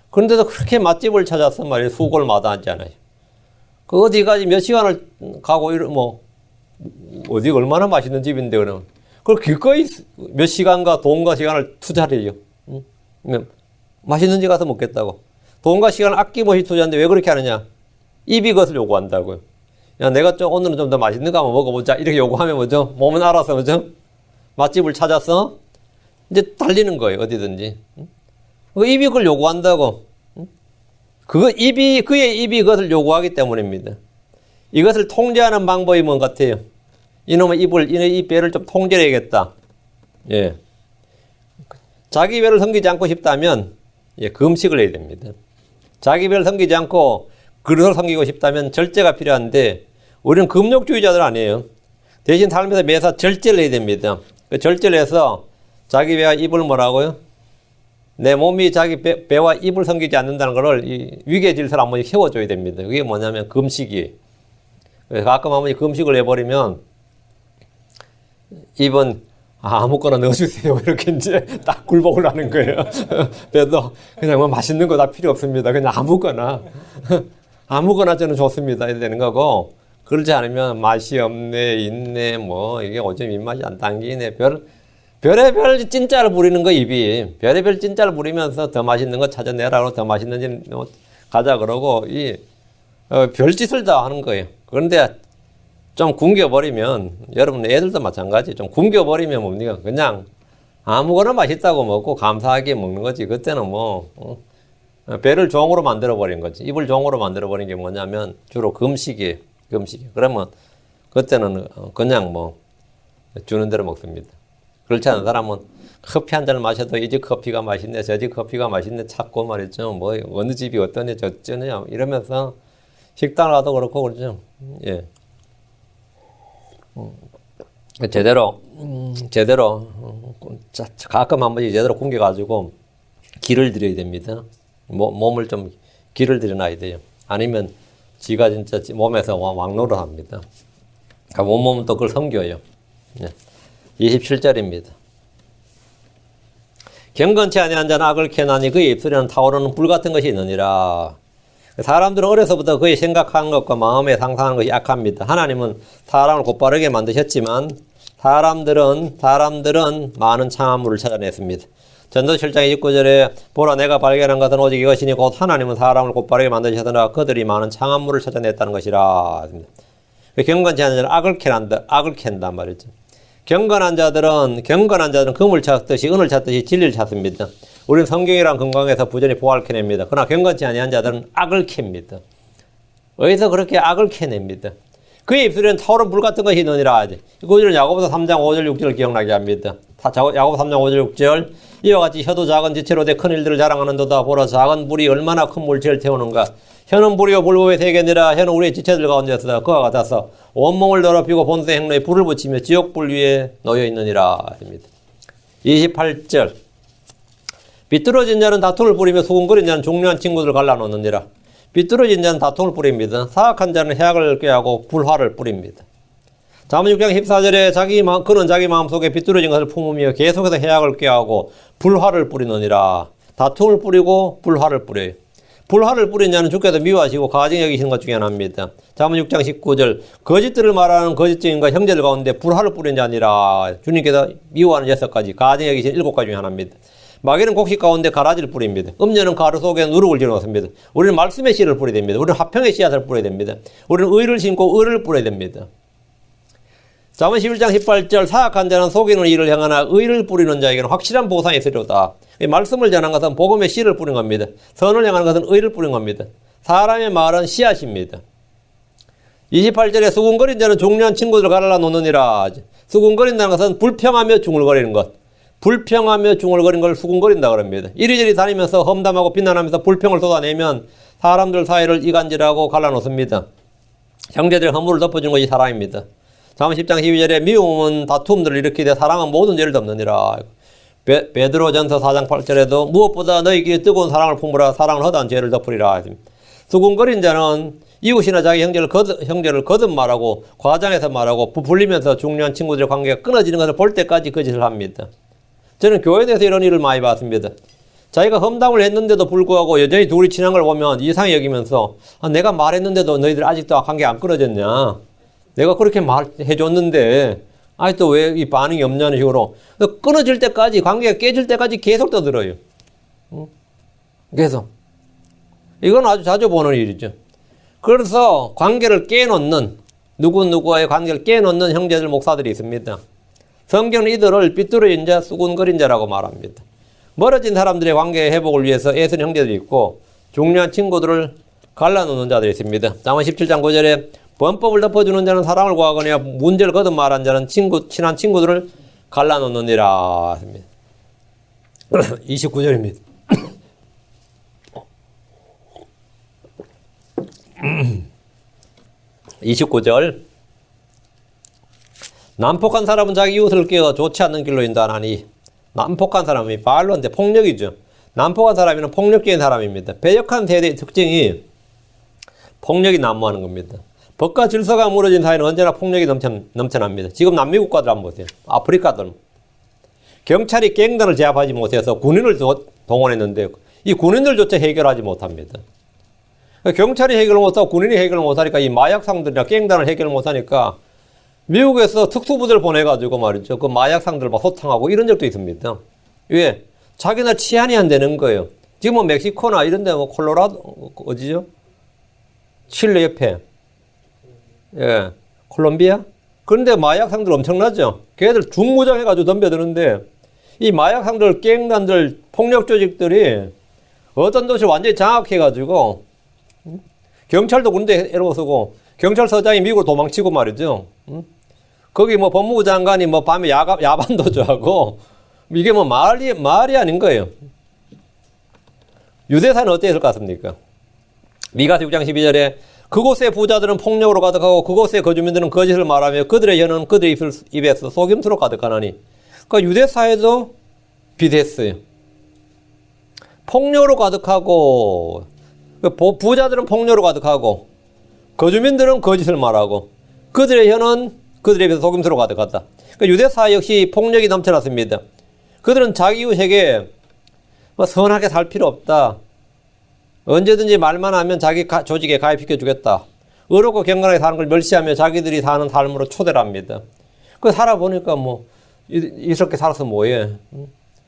그런데도 그렇게 맛집을 찾아서 말이에요. 수고를 마다하지 않아요. 그 어디까지 몇 시간을 가고 뭐 어디가 얼마나 맛있는 집인데 그러면 그걸 기꺼이 몇 시간과 돈과 시간을 투자를 해요. 맛있는 집 가서 먹겠다고. 돈과 시간을 아낌없이 투자하는데 왜 그렇게 하느냐? 입이 그것을 요구한다고요. 야, 내가 오늘은 좀 더 맛있는 거 한번 먹어보자. 이렇게 요구하면 뭐죠? 몸은 알아서 뭐죠? 맛집을 찾아서 이제 달리는 거예요. 어디든지. 그 입이 그걸 요구한다고. 그의 입이 그것을 요구하기 때문입니다. 이것을 통제하는 방법이 뭔 같아요? 이놈의 이 배를 좀 통제해야겠다. 예. 자기 배를 섬기지 않고 싶다면, 예, 금식을 해야 됩니다. 자기 배를 섬기지 않고 그릇을 섬기고 싶다면 절제가 필요한데, 우리는 금욕주의자들 아니에요. 대신 삶에서 매사 절제를 해야 됩니다. 그 절제를 해서 자기 배와 입을 뭐라고요? 내 몸이 자기 배와 입을 섬기지 않는다는 것을 이 위계 질서를 한 번씩 세워줘야 됩니다. 그게 뭐냐면 금식이에요. 가끔 한 번씩 금식을 해버리면 입은 아무거나 넣어주세요. 이렇게 이제 딱 굴복을 하는 거예요. 배도 그냥 뭐 맛있는 거 다 필요 없습니다. 그냥 아무거나 저는 좋습니다. 이래 되는 거고, 그렇지 않으면 맛이 없네, 있네, 뭐 이게 어쩜 입맛이 안 당기네. 별의별 찐짜를 부리는 거 입이. 별의별 찐짜를 부리면서 더 맛있는 거 찾아내라고 더 맛있는 집 가자 그러고 별짓을 다 하는 거예요. 그런데 좀 굶겨버리면, 여러분 애들도 마찬가지. 좀 굶겨버리면 뭡니까? 그냥 아무거나 맛있다고 먹고 감사하게 먹는 거지. 그때는 배를 종으로 만들어버린 거지. 입을 종으로 만들어버린 게 뭐냐면 주로 금식이에요. 그러면 그때는 그냥 주는 대로 먹습니다. 그렇지 않은 사람은 커피 한 잔을 마셔도 이 집 커피가 맛있네, 저 집 커피가 맛있네 찾고 말이죠. 어느 집이 어떠냐, 저쩌냐 이러면서 식당을 가도 그렇고 그러죠. 예. 제대로 가끔 한 번씩 제대로 굶겨가지고 기를 들여야 됩니다. 몸을 좀 기를 들여놔야 돼요. 아니면 지가 진짜 몸에서 왕노를 합니다. 그러니까 몸은 또 그걸 섬겨요. 27절입니다. 경건치 아니한 자는 악을 캐나니 그의 입술에는 타오르는 불 같은 것이 있느니라. 사람들은 어려서부터 그의 생각하는 것과 마음에 상상하는 것이 약합니다. 하나님은 사람을 곧바르게 만드셨지만 사람들은 많은 창화물을 찾아냈습니다. 전도 7장 29절에 보라 내가 발견한 것은 오직 이것이니 곧 하나님은 사람을 곧바르게 만드셨으나 그들이 많은 창화물을 찾아냈다는 것이라. 경건치 않은 자는 악을 캔단 말이죠. 경건한 자들은 금을 찾듯이 은을 찾듯이 진리를 찾습니다. 우리는 성경이란 금강에서 부전히 보화를 캐냅니다. 그러나 경건치 아니한 자들은 악을 캡니다. 어디서 그렇게 악을 캐냅니다. 그의 입술에는 타오른 불 같은 것이 있느니라 하지. 그들은 야고보서 3장 5절 6절을 기억나게 합니다. 야고보서 3장 5절 6절 이와 같이 혀도 작은 지체로 돼 큰 일들을 자랑하는도다. 보라 작은 불이 얼마나 큰 물체를 태우는가. 혀는 불이요 불법의 세계니라. 혀는 우리의 지체들 가운데서 그와 같아서 온몸을 더럽히고 본세 행로에 불을 붙이며 지옥불 위에 놓여 있느니라 합니다. 28절 비뚤어진 자는 다툼을 부리며 수군거린 자는 중요한 친구들을 갈라놓느니라. 비뚤어진 자는 다툼을 뿌립니다. 사악한 자는 해악을 꾀하고 불화를 뿌립니다. 잠언 6장 14절에 그는 자기 마음속에 비뚤어진 것을 품으며 계속해서 해악을 꾀하고 불화를 뿌리느니라. 다툼을 뿌리고 불화를 뿌려요. 불화를 뿌린 자는 주께서 미워하시고 가증히 여기시는 것 중에 하나입니다. 잠언 6장 19절 거짓들을 말하는 거짓증인과 형제들 가운데 불화를 뿌린 자니라. 주님께서 미워하는 6가지 가증히 여기시는 7가지 중에 하나입니다. 마귀는 곡식 가운데 가라지를 뿌립니다. 음녀는 가루 속에 누룩을 집어넣습니다. 우리는 말씀의 씨를 뿌려야 됩니다. 우리는 화평의 씨앗을 뿌려야 됩니다. 우리는 의를 심고 의를 뿌려야 됩니다. 잠언 11장 18절 사악한 자는 속이는 일을 행하나 의를 뿌리는 자에게는 확실한 보상이 있으리로다. 말씀을 전한 것은 복음의 씨를 뿌린 겁니다. 선을 행하는 것은 의를 뿌린 겁니다. 사람의 말은 씨앗입니다. 28절에 수군거린 자는 종려한 친구들을 갈라놓느니라. 수군거린다는 것은 불평하며 중얼거리는 것. 불평하며 중얼거리는 걸 수군거린다 그럽니다. 이리저리 다니면서 험담하고 비난하면서 불평을 쏟아내면 사람들 사이를 이간질하고 갈라놓습니다. 형제들의 허물을 덮어주는 것이 사람입니다. 잠언 10장 12절에 미움은 다툼들을 일으키되 사랑은 모든 죄를 덮느니라. 베드로전서 4장 8절에도 무엇보다 너희끼리 뜨거운 사랑을 품으라. 사랑은 허다한 죄를 덮으리라. 수군거린 자는 이웃이나 자기 형제를 거듭 말하고 과장해서 말하고 부풀리면서 중요한 친구들의 관계가 끊어지는 것을 볼 때까지 거짓을 합니다. 저는 교회에 대해서 이런 일을 많이 봤습니다. 자기가 험담을 했는데도 불구하고 여전히 둘이 친한 걸 보면 이상히 여기면서 내가 말했는데도 너희들 아직도 관계 안 끊어졌냐? 내가 그렇게 말해줬는데 아직도 왜 이 반응이 없냐는 식으로 끊어질 때까지, 관계가 깨질 때까지 계속 떠들어요. 계속. 이건 아주 자주 보는 일이죠. 그래서 관계를 깨놓는, 누구와의 관계를 깨놓는 형제들, 목사들이 있습니다. 성경은 이들을 삐뚤어진 자, 수군거린 자라고 말합니다. 멀어진 사람들의 관계 회복을 위해서 애쓰는 형제들이 있고 중요한 친구들을 갈라놓는 자들이 있습니다. 잠언 17장 9절에 범법을 덮어주는 자는 사랑을 구하거나 문제를 거듭 말한 자는 친한 친구들을 갈라놓느니라. 29절입니다. 29절. 난폭한 사람은 자기 이웃을 깨어 좋지 않는 길로 인도하나니. 난폭한 사람이 발로인데 폭력이죠. 난폭한 사람은 폭력적인 사람입니다. 배역한 세대의 특징이 폭력이 난무하는 겁니다. 법과 질서가 무너진 사회는 언제나 폭력이 넘쳐납니다. 지금 남미 국가들 한번 보세요. 아프리카들. 경찰이 갱단을 제압하지 못해서 군인을 동원했는데 이 군인들조차 해결하지 못합니다. 경찰이 해결을 못하고 군인이 해결을 못하니까 이 마약상들이나 갱단을 해결을 못하니까 미국에서 특수부대를 보내가지고 말이죠. 그 마약상들 막 소탕하고 이런 적도 있습니다. 왜? 자기네 치안이 안 되는 거예요. 지금 뭐 멕시코나 이런 데 뭐 콜로라도, 어디죠? 칠레 옆에. 예. 콜롬비아? 그런데 마약상들 엄청나죠? 걔들 중무장해가지고 덤벼드는데 이 마약상들, 갱단들, 폭력 조직들이 어떤 도시를 완전히 장악해가지고 경찰도 군대 에러 쓰고 경찰서장이 미국으로 도망치고 말이죠. 거기 뭐 법무부 장관이 뭐 밤에 야반도주하고 이게 뭐 말이 아닌 거예요. 유대사는 어땠을 것 같습니까? 미가서 6장 12절에 그곳의 부자들은 폭력으로 가득하고 그곳의 거주민들은 거짓을 말하며 그들의 혀는 그들의 입에서 속임수로 가득하나니. 그러니까 유대사에도 비슷했어요. 폭력으로 가득하고 부자들은 폭력으로 가득하고 거주민들은 거짓을 말하고 그들의 혀는 그들의 입에서 속임수로 가득하다. 그러니까 유대사 역시 폭력이 넘쳐났습니다. 그들은 자기 이웃에게 선하게 살 필요 없다. 언제든지 말만 하면 자기 조직에 가입시켜 주겠다. 어렵고 경건하게 사는 걸 멸시하며 자기들이 사는 삶으로 초대를 합니다. 그 살아보니까 뭐 이렇게 살아서 뭐해.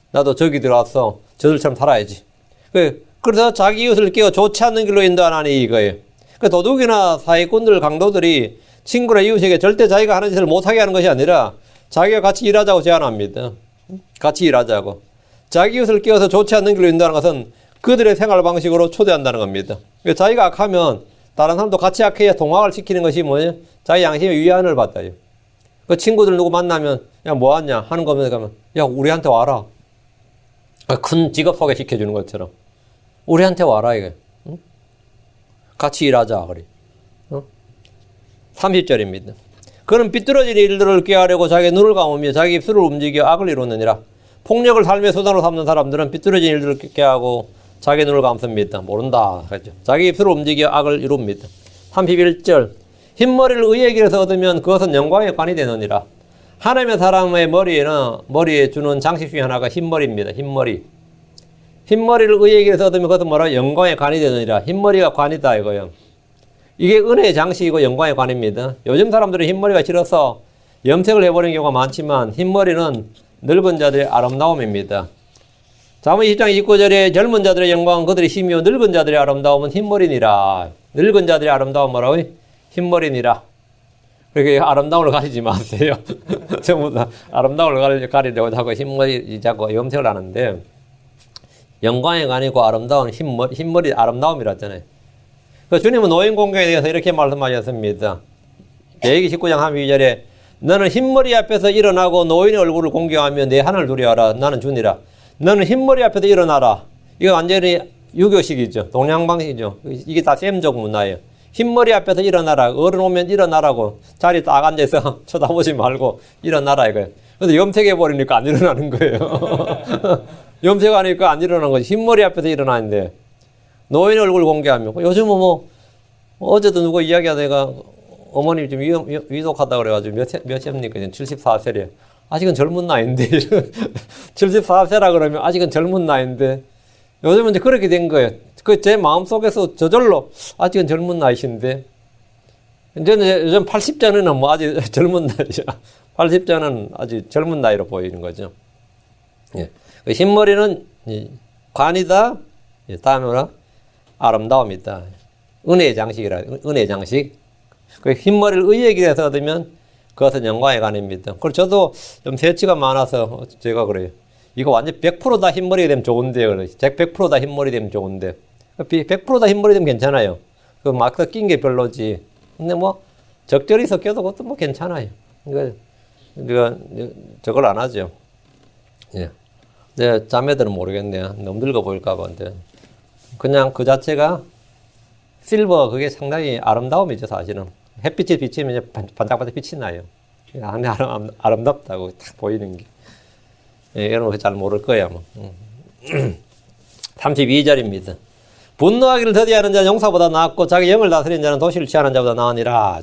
나도 저기 들어와서 저들처럼 살아야지. 그래서 자기 이웃을 깨워 좋지 않는 길로 인도하나니 이거예요. 그 도둑이나 사기꾼들, 강도들이 친구나 이웃에게 절대 자기가 하는 짓을 못하게 하는 것이 아니라 자기가 같이 일하자고 제안합니다. 같이 일하자고. 자기 이웃을 깨워서 좋지 않는 길로 인도하는 것은 그들의 생활 방식으로 초대한다는 겁니다. 자기가 악하면 다른 사람도 같이 악해야 동학을 시키는 것이 뭐예요? 자기 양심의 위안을 받아요. 그 친구들 누구 만나면 야 뭐 하냐 하는 거면 가면 야 우리한테 와라. 큰 직업 소개시켜주는 것처럼 우리한테 와라 이게. 응? 같이 일하자 그래. 30절입니다. 그는 삐뚤어진 일들을 꾀하려고 자기 눈을 감으며 자기 입술을 움직여 악을 이루느니라. 폭력을 삶의 수단으로 삼는 사람들은 삐뚤어진 일들을 꾀하고 자기 눈을 감습니다. 모른다. 그렇죠? 자기 입술을 움직여 악을 이룹니다. 31절. 흰머리를 의의 길에서 얻으면 그것은 영광의 관이 되느니라. 하나님의 사람의 머리에 주는 장식 중에 하나가 흰머리입니다. 흰머리. 흰머리를 의의 길에서 얻으면 그것은 뭐라? 영광의 관이 되느니라. 흰머리가 관이다 이거예요. 이게 은혜의 장식이고 영광의 관입니다. 요즘 사람들은 흰머리가 싫어서 염색을 해버리는 경우가 많지만 흰머리는 늙은 자들의 아름다움입니다. 잠언 20장 29절에 젊은 자들의 영광은 그들의 힘이요 늙은 자들의 아름다움은 흰머리니라. 늙은 자들의 아름다움은 뭐라고요? 흰머리니라. 그렇게 아름다움을 가리지 마세요. 전부 다 아름다움을 가리려고 하고 흰머리 자꾸 염색을 하는데 영광의 관이고 아름다운 흰머리 아름다움이라 했잖아요. 주님은 노인 공경에 대해서 이렇게 말씀하셨습니다. 레위기 19장 32절에 너는 흰머리 앞에서 일어나고 노인의 얼굴을 공경하며 내 하늘을 두려워하라. 나는 주니라. 너는 흰머리 앞에서 일어나라. 이거 완전히 유교식이죠. 동양 방식이죠. 이게 다 셈적 문화예요. 흰머리 앞에서 일어나라. 어른 오면 일어나라고. 자리 딱 앉아서 쳐다보지 말고 일어나라 이거예요. 근데 염색해버리니까 안 일어나는 거예요. 염색하니까 안 일어나는 거지. 흰머리 앞에서 일어나는데. 노인 얼굴 공개하면. 요즘은 뭐, 어제도 누가 이야기하다가 어머님 좀 위독하다 그래가지고 몇 세입니까? 74세래. 아직은 젊은 나이인데. 74세라 그러면 아직은 젊은 나이인데. 요즘은 이제 그렇게 된 거예요. 그 제 마음속에서 저절로 아직은 젊은 나이신데. 이제는 요즘 80자는 뭐 아직 젊은 나이죠. 80자는 아주 젊은 나이로 보이는 거죠. 예. 그 흰머리는 관이다. 예. 다음에 뭐라? 아름다움이다. 은혜의 장식이라. 은혜의 장식. 그 흰머리를 의의 길에서 얻으면 그것은 영광의 간입니다. 그리고 저도 좀 세치가 많아서 제가 그래요. 이거 완전 100% 다 흰머리 되면 좋은데, 그래. 100% 다 흰머리 되면 좋은데. 100% 다 흰머리 되면 괜찮아요. 그 막 섞인 게 별로지. 근데 뭐, 적절히 섞여도 그것도 뭐 괜찮아요. 그러니까, 저걸 안 하죠. 예. 네, 자매들은 모르겠네요. 너무 늙어 보일까봐. 근데 그냥 그 자체가 실버, 그게 상당히 아름다움이죠, 사실은. 햇빛이 비치면 이제 반짝반짝 빛이 나요. 안에 아름답다고 딱 보이는 게. 예, 여러분 잘 모를 거야, 뭐. 32절입니다. 분노하기를 더디하는 자는 용사보다 낫고 자기 영을 다스리는 자는 도시를 취하는 자보다 나으니라.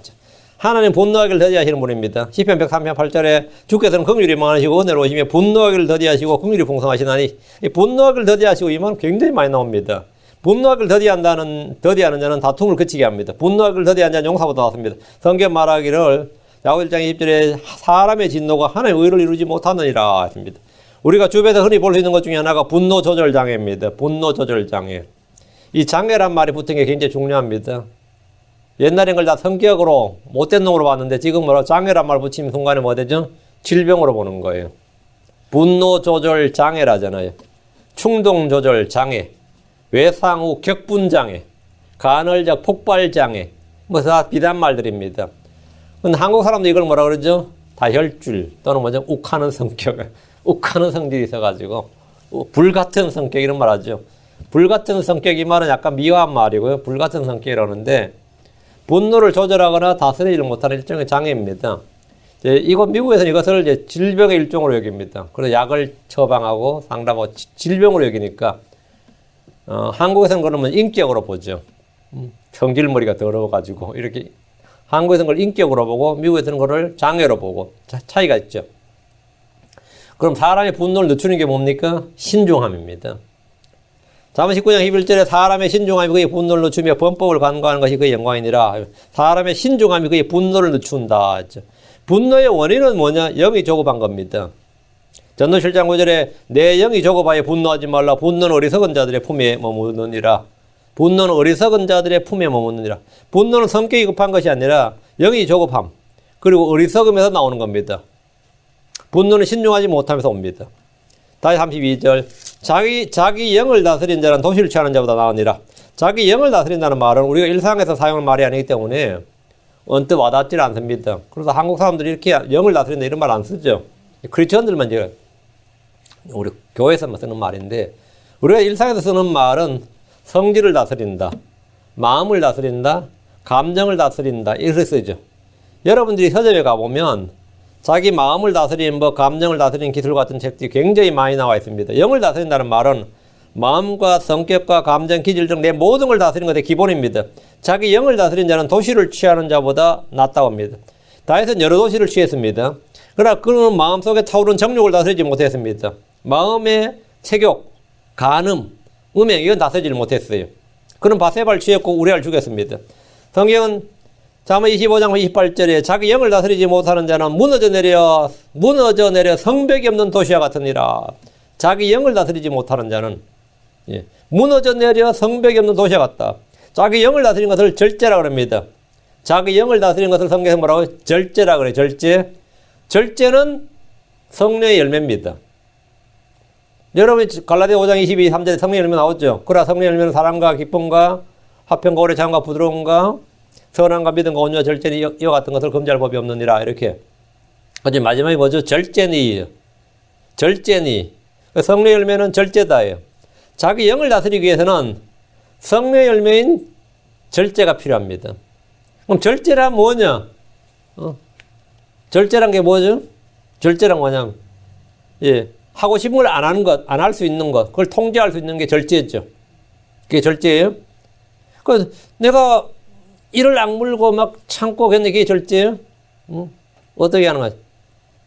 하나님 분노하기를 더디하시는 분입니다. 시편 103편 8절에 주께서는 긍휼이 많으시고 은혜로우시며 분노하기를 더디하시고 긍휼이 풍성하시나니, 이 분노하기를 더디하시고 이 말은 굉장히 많이 나옵니다. 분노하기를 더디하는 자는 다툼을 그치게 합니다. 분노하기를 더디한 자는 용사보다 낫습니다. 성경 말하기를 야고 1장 20절에 사람의 진노가 하나님의 의를 이루지 못하느니라 했습니다. 우리가 주변에서 흔히 볼 수 있는 것 중에 하나가 분노 조절 장애입니다. 분노 조절 장애. 이 장애란 말이 붙은 게 굉장히 중요합니다. 옛날엔 그걸 다 성격으로 못된 놈으로 봤는데 지금 뭐라 장애란 말 붙이는 순간에 뭐 되죠? 질병으로 보는 거예요. 분노 조절 장애라잖아요. 충동 조절 장애, 외상 후 격분 장애, 간헐적 폭발 장애, 뭐 다 비단 말들입니다. 근데 한국 사람도 이걸 뭐라 그러죠? 다혈줄 또는 뭐죠? 욱하는 성격, 욱하는 성질이 있어가지고 불같은 성격 이런 말 하죠. 불같은 성격 이 말은 약간 미화한 말이고요. 불같은 성격이라는데 분노를 조절하거나 다스리지 못하는 일종의 장애입니다. 이곳 미국에서는 이것을 이제 질병의 일종으로 여깁니다. 그래서 약을 처방하고 상담하고 질병으로 여기니까 한국에서는 그러면 인격으로 보죠. 성질머리가 더러워가지고 이렇게 한국에서는 그걸 인격으로 보고 미국에서는 그걸 장애로 보고 차이가 있죠. 그럼 사람의 분노를 늦추는 게 뭡니까? 신중함입니다. 잠언 19장 11절에 사람의 신중함이 그의 분노를 늦추며 범법을 간과하는 것이 그의 영광이니라. 사람의 신중함이 그의 분노를 늦춘다 했죠. 분노의 원인은 뭐냐? 영이 조급한 겁니다. 전도 7장 9절에 내 영이 조급하여 분노하지 말라. 분노는 어리석은 자들의 품에 머무느니라. 분노는 어리석은 자들의 품에 머무느니라. 분노는 성격이 급한 것이 아니라 영이 조급함 그리고 어리석음에서 나오는 겁니다. 분노는 신중하지 못하면서 옵니다. 다시 32절 자기 영을 다스린 자는 도시를 취하는 자보다 나으니라. 자기 영을 다스린다는 말은 우리가 일상에서 사용할 말이 아니기 때문에 언뜻 와닿지 않습니다. 그래서 한국 사람들이 이렇게 영을 다스린다 이런 말 안 쓰죠. 크리스천들만 이제 우리 교회에서만 쓰는 말인데 우리가 일상에서 쓰는 말은 성질을 다스린다, 마음을 다스린다, 감정을 다스린다 이렇게 쓰죠. 여러분들이 서점에 가보면 자기 마음을 다스리는 법, 감정을 다스리는 기술 같은 책들이 굉장히 많이 나와 있습니다. 영을 다스린다는 말은 마음과 성격과 감정, 기질 등 내 모든 걸 다스리는 것의 기본입니다. 자기 영을 다스린 자는 도시를 취하는 자보다 낫다고 합니다. 다윗은 여러 도시를 취했습니다. 그러나 그는 마음속에 타오르는 정욕을 다스리지 못했습니다. 마음의 체욕, 간음, 음행 이건 다스리지 못했어요. 그는 바세바를 취했고 우리아를 죽였습니다. 성경은 잠언 25장 28절에 자기 영을 다스리지 못하는 자는 무너져 내려 성벽이 없는 도시와 같으니라. 자기 영을 다스리지 못하는 자는 무너져 내려 성벽이 없는 도시와 같다. 자기 영을 다스리는 것을 절제라고 합니다. 자기 영을 다스리는 것을 성경에서 뭐라고? 절제라고 그래요. 절제. 절제는 성령의 열매입니다. 여러분 갈라디아 5장 22~3절에 성령의 열매 나오죠. 그러나 성령의 열매는 사랑과 기쁨과 화평과 오래 참과 부드러움과 선함과 믿음과 온유와 절제니 이와 같은 것을 금지할 법이 없느니라. 이렇게. 어제 마지막에 뭐죠? 절제니. 절제니. 성령의 열매는 절제다예요. 자기 영을 다스리기 위해서는 성령의 열매인 절제가 필요합니다. 그럼 절제란 뭐냐? 절제란 게 뭐죠? 절제란 뭐냐? 예, 하고 싶은 걸 안 하는 것, 안 할 수 있는 것, 그걸 통제할 수 있는 게 절제죠. 그게 절제예요. 그 내가 이를 악물고 막 참고 그랬는데 그게 절제예요? 어떻게 하는 거야?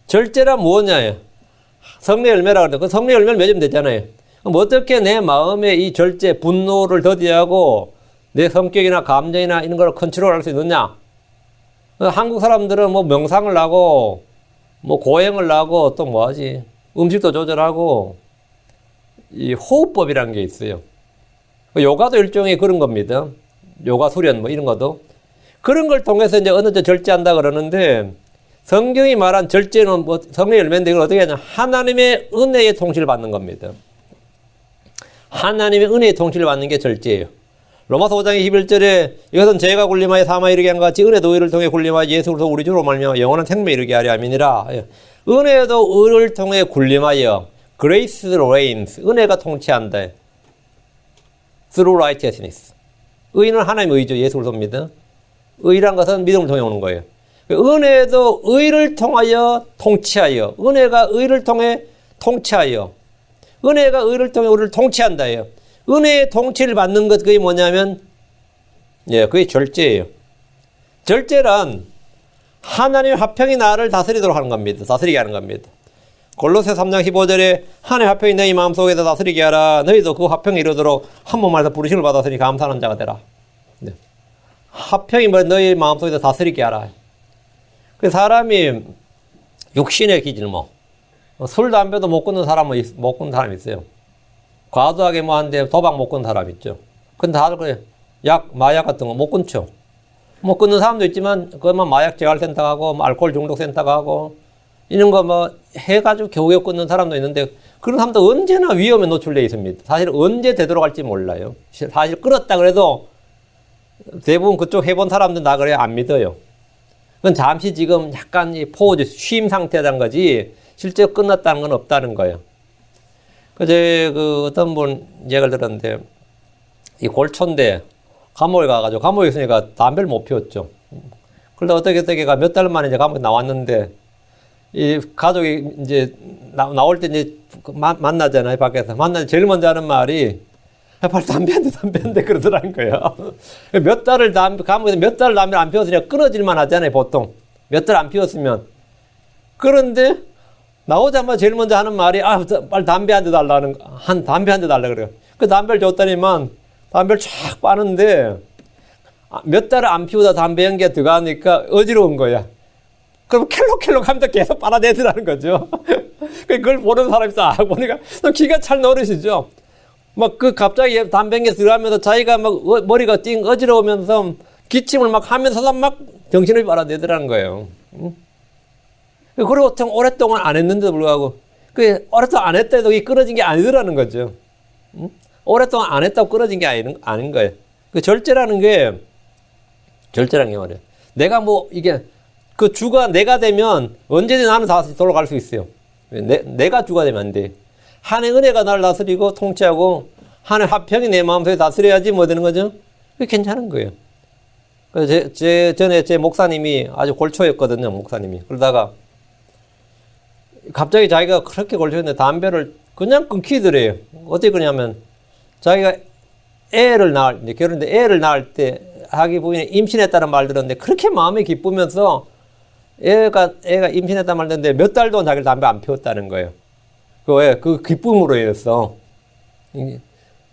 절제란 뭐냐예요? 성례 열매라고 하는데 그 성례 열매를 맺으면 되잖아요. 그럼 어떻게 내 마음에 이 절제, 분노를 더디하고 내 성격이나 감정이나 이런 걸 컨트롤할 수 있느냐? 한국 사람들은 뭐 명상을 하고 뭐 고행을 하고 또 뭐 하지? 음식도 조절하고 이 호흡법이라는 게 있어요. 요가도 일종의 그런 겁니다. 요가 수련 뭐 이런 것도 그런 걸 통해서 이제 어느 정도 절제한다 그러는데 성경이 말한 절제는 뭐 성령 열매인데 이걸 어떻게 하냐? 하나님의 은혜의 통치를 받는 겁니다. 하나님의 은혜의 통치를 받는 게 절제예요. 로마서 5장 21절에 이것은 죄가 군림하여 사망에 이르게 한 것 같이 은혜도 의를 통해 군림하여 예수 그리스도 우리 주로 말미암아 영원한 생명에 이르게 하려 함이니라. 은혜도 의를 통해 군림하여 grace reigns 은혜가 통치한다. through righteousness 의는 하나님의 의죠. 예수 그리스도입니다. 의란 것은 믿음을 통해 오는 거예요. 은혜도 의를 통하여 통치하여 은혜가 의를 통해 통치하여 은혜가 의를 통해 우리를 통치한다예요. 은혜의 통치를 받는 것 그게 뭐냐면 예, 그게 절제예요. 절제란 하나님의 화평이 나를 다스리도록 하는 겁니다. 다스리게 하는 겁니다. 골로새 3장 15절에 하나님의 화평이 너희 마음속에서 다스리게 하라. 너희도 그 화평에 이르도록 한 몸만에서 부르심을 받았으니 감사하는 자가 되라. 네. 화평이 뭐 너희 마음속에서 다스리게 하라. 그 사람이 육신의 기질모 술, 담배도 못 끊는 사람은 못 끊는 사람이 있어요. 과도하게 뭐 한데 도박 못 끊는 사람 있죠. 근데 다들 그래. 마약 같은 거 못 끊죠. 못 끊는 사람도 있지만 그것만 마약 재활센터 가고 뭐 알코올 중독센터 가고 이런 거 뭐 해가지고 겨우겨우 끊는 사람도 있는데 그런 사람도 언제나 위험에 노출되어 있습니다. 사실 언제 되돌아갈지 몰라요. 사실 끊었다 그래도 대부분 그쪽 해본 사람들은 다 그래 안 믿어요. 그건 잠시 지금 약간 이 포즈, 쉼 상태라는 거지 실제 끝났다는 건 없다는 거예요. 그제 그 어떤 분 얘기를 들었는데 이 골초인데 감옥에 가가지고 감옥에 있으니까 담배를 못 피웠죠. 그러다 어떻게가 몇 달 만에 이제 감옥에 나왔는데 이 가족이 이제 나올 때 이제 만나잖아요. 밖에서 만나서 제일 먼저 하는 말이 빨리 담배 한 대 그러더라는 거예요. 몇 달을 감옥에서 몇 달을 담배를 안 피웠으니까 끊어질만 하잖아요. 보통 몇 달 안 피웠으면. 그런데 나오자마자 제일 먼저 하는 말이 빨리 담배 한 대 달라는 담배 한 대 달라 그래요. 그 담배를 줬더니만 담배를 쫙 빠는데 몇 달을 안 피우다 담배 연기가 들어가니까 어지러운 거야. 그럼 켈록켈록 하면서 계속 빨아내더라는 거죠. 그걸 보는 사람이 싹 보니까 기가 찰 노릇이죠. 막 갑자기 담배 연기 들어가면서 자기가 막 머리가 띵 어지러우면서 기침을 막 하면서도 막 정신을 빨아내더라는 거예요. 그리고 오랫동안 안 했는데도 불구하고 오랫동안 안 했다 해도 끊어진 게 아니더라는 거죠. 오랫동안 안 했다고 끊어진 게 아닌 거예요. 절제라는 게 말이에요. 내가 뭐 이게 그 주가 내가 되면 언제든 나는 다시 돌아갈 수 있어요. 내가 주가 되면 안 돼. 하나님의 은혜가 나를 다스리고 통치하고 하나님의 화평이 내 마음속에 다스려야지 뭐 되는 거죠? 그게 괜찮은 거예요. 그래서 전에 제 목사님이 아주 골초였거든요. 목사님이. 그러다가 갑자기 자기가 그렇게 골초였는데 담배를 그냥 끊기더래요. 어떻게 그러냐면 자기가 애를 결혼인데 애를 낳을 때 자기 부인이 임신했다는 말 들었는데 그렇게 마음이 기쁘면서 애가 임신했다는 말 듣는데 몇 달 동안 자기를 담배 안 피웠다는 거예요. 그 기쁨으로 인해서.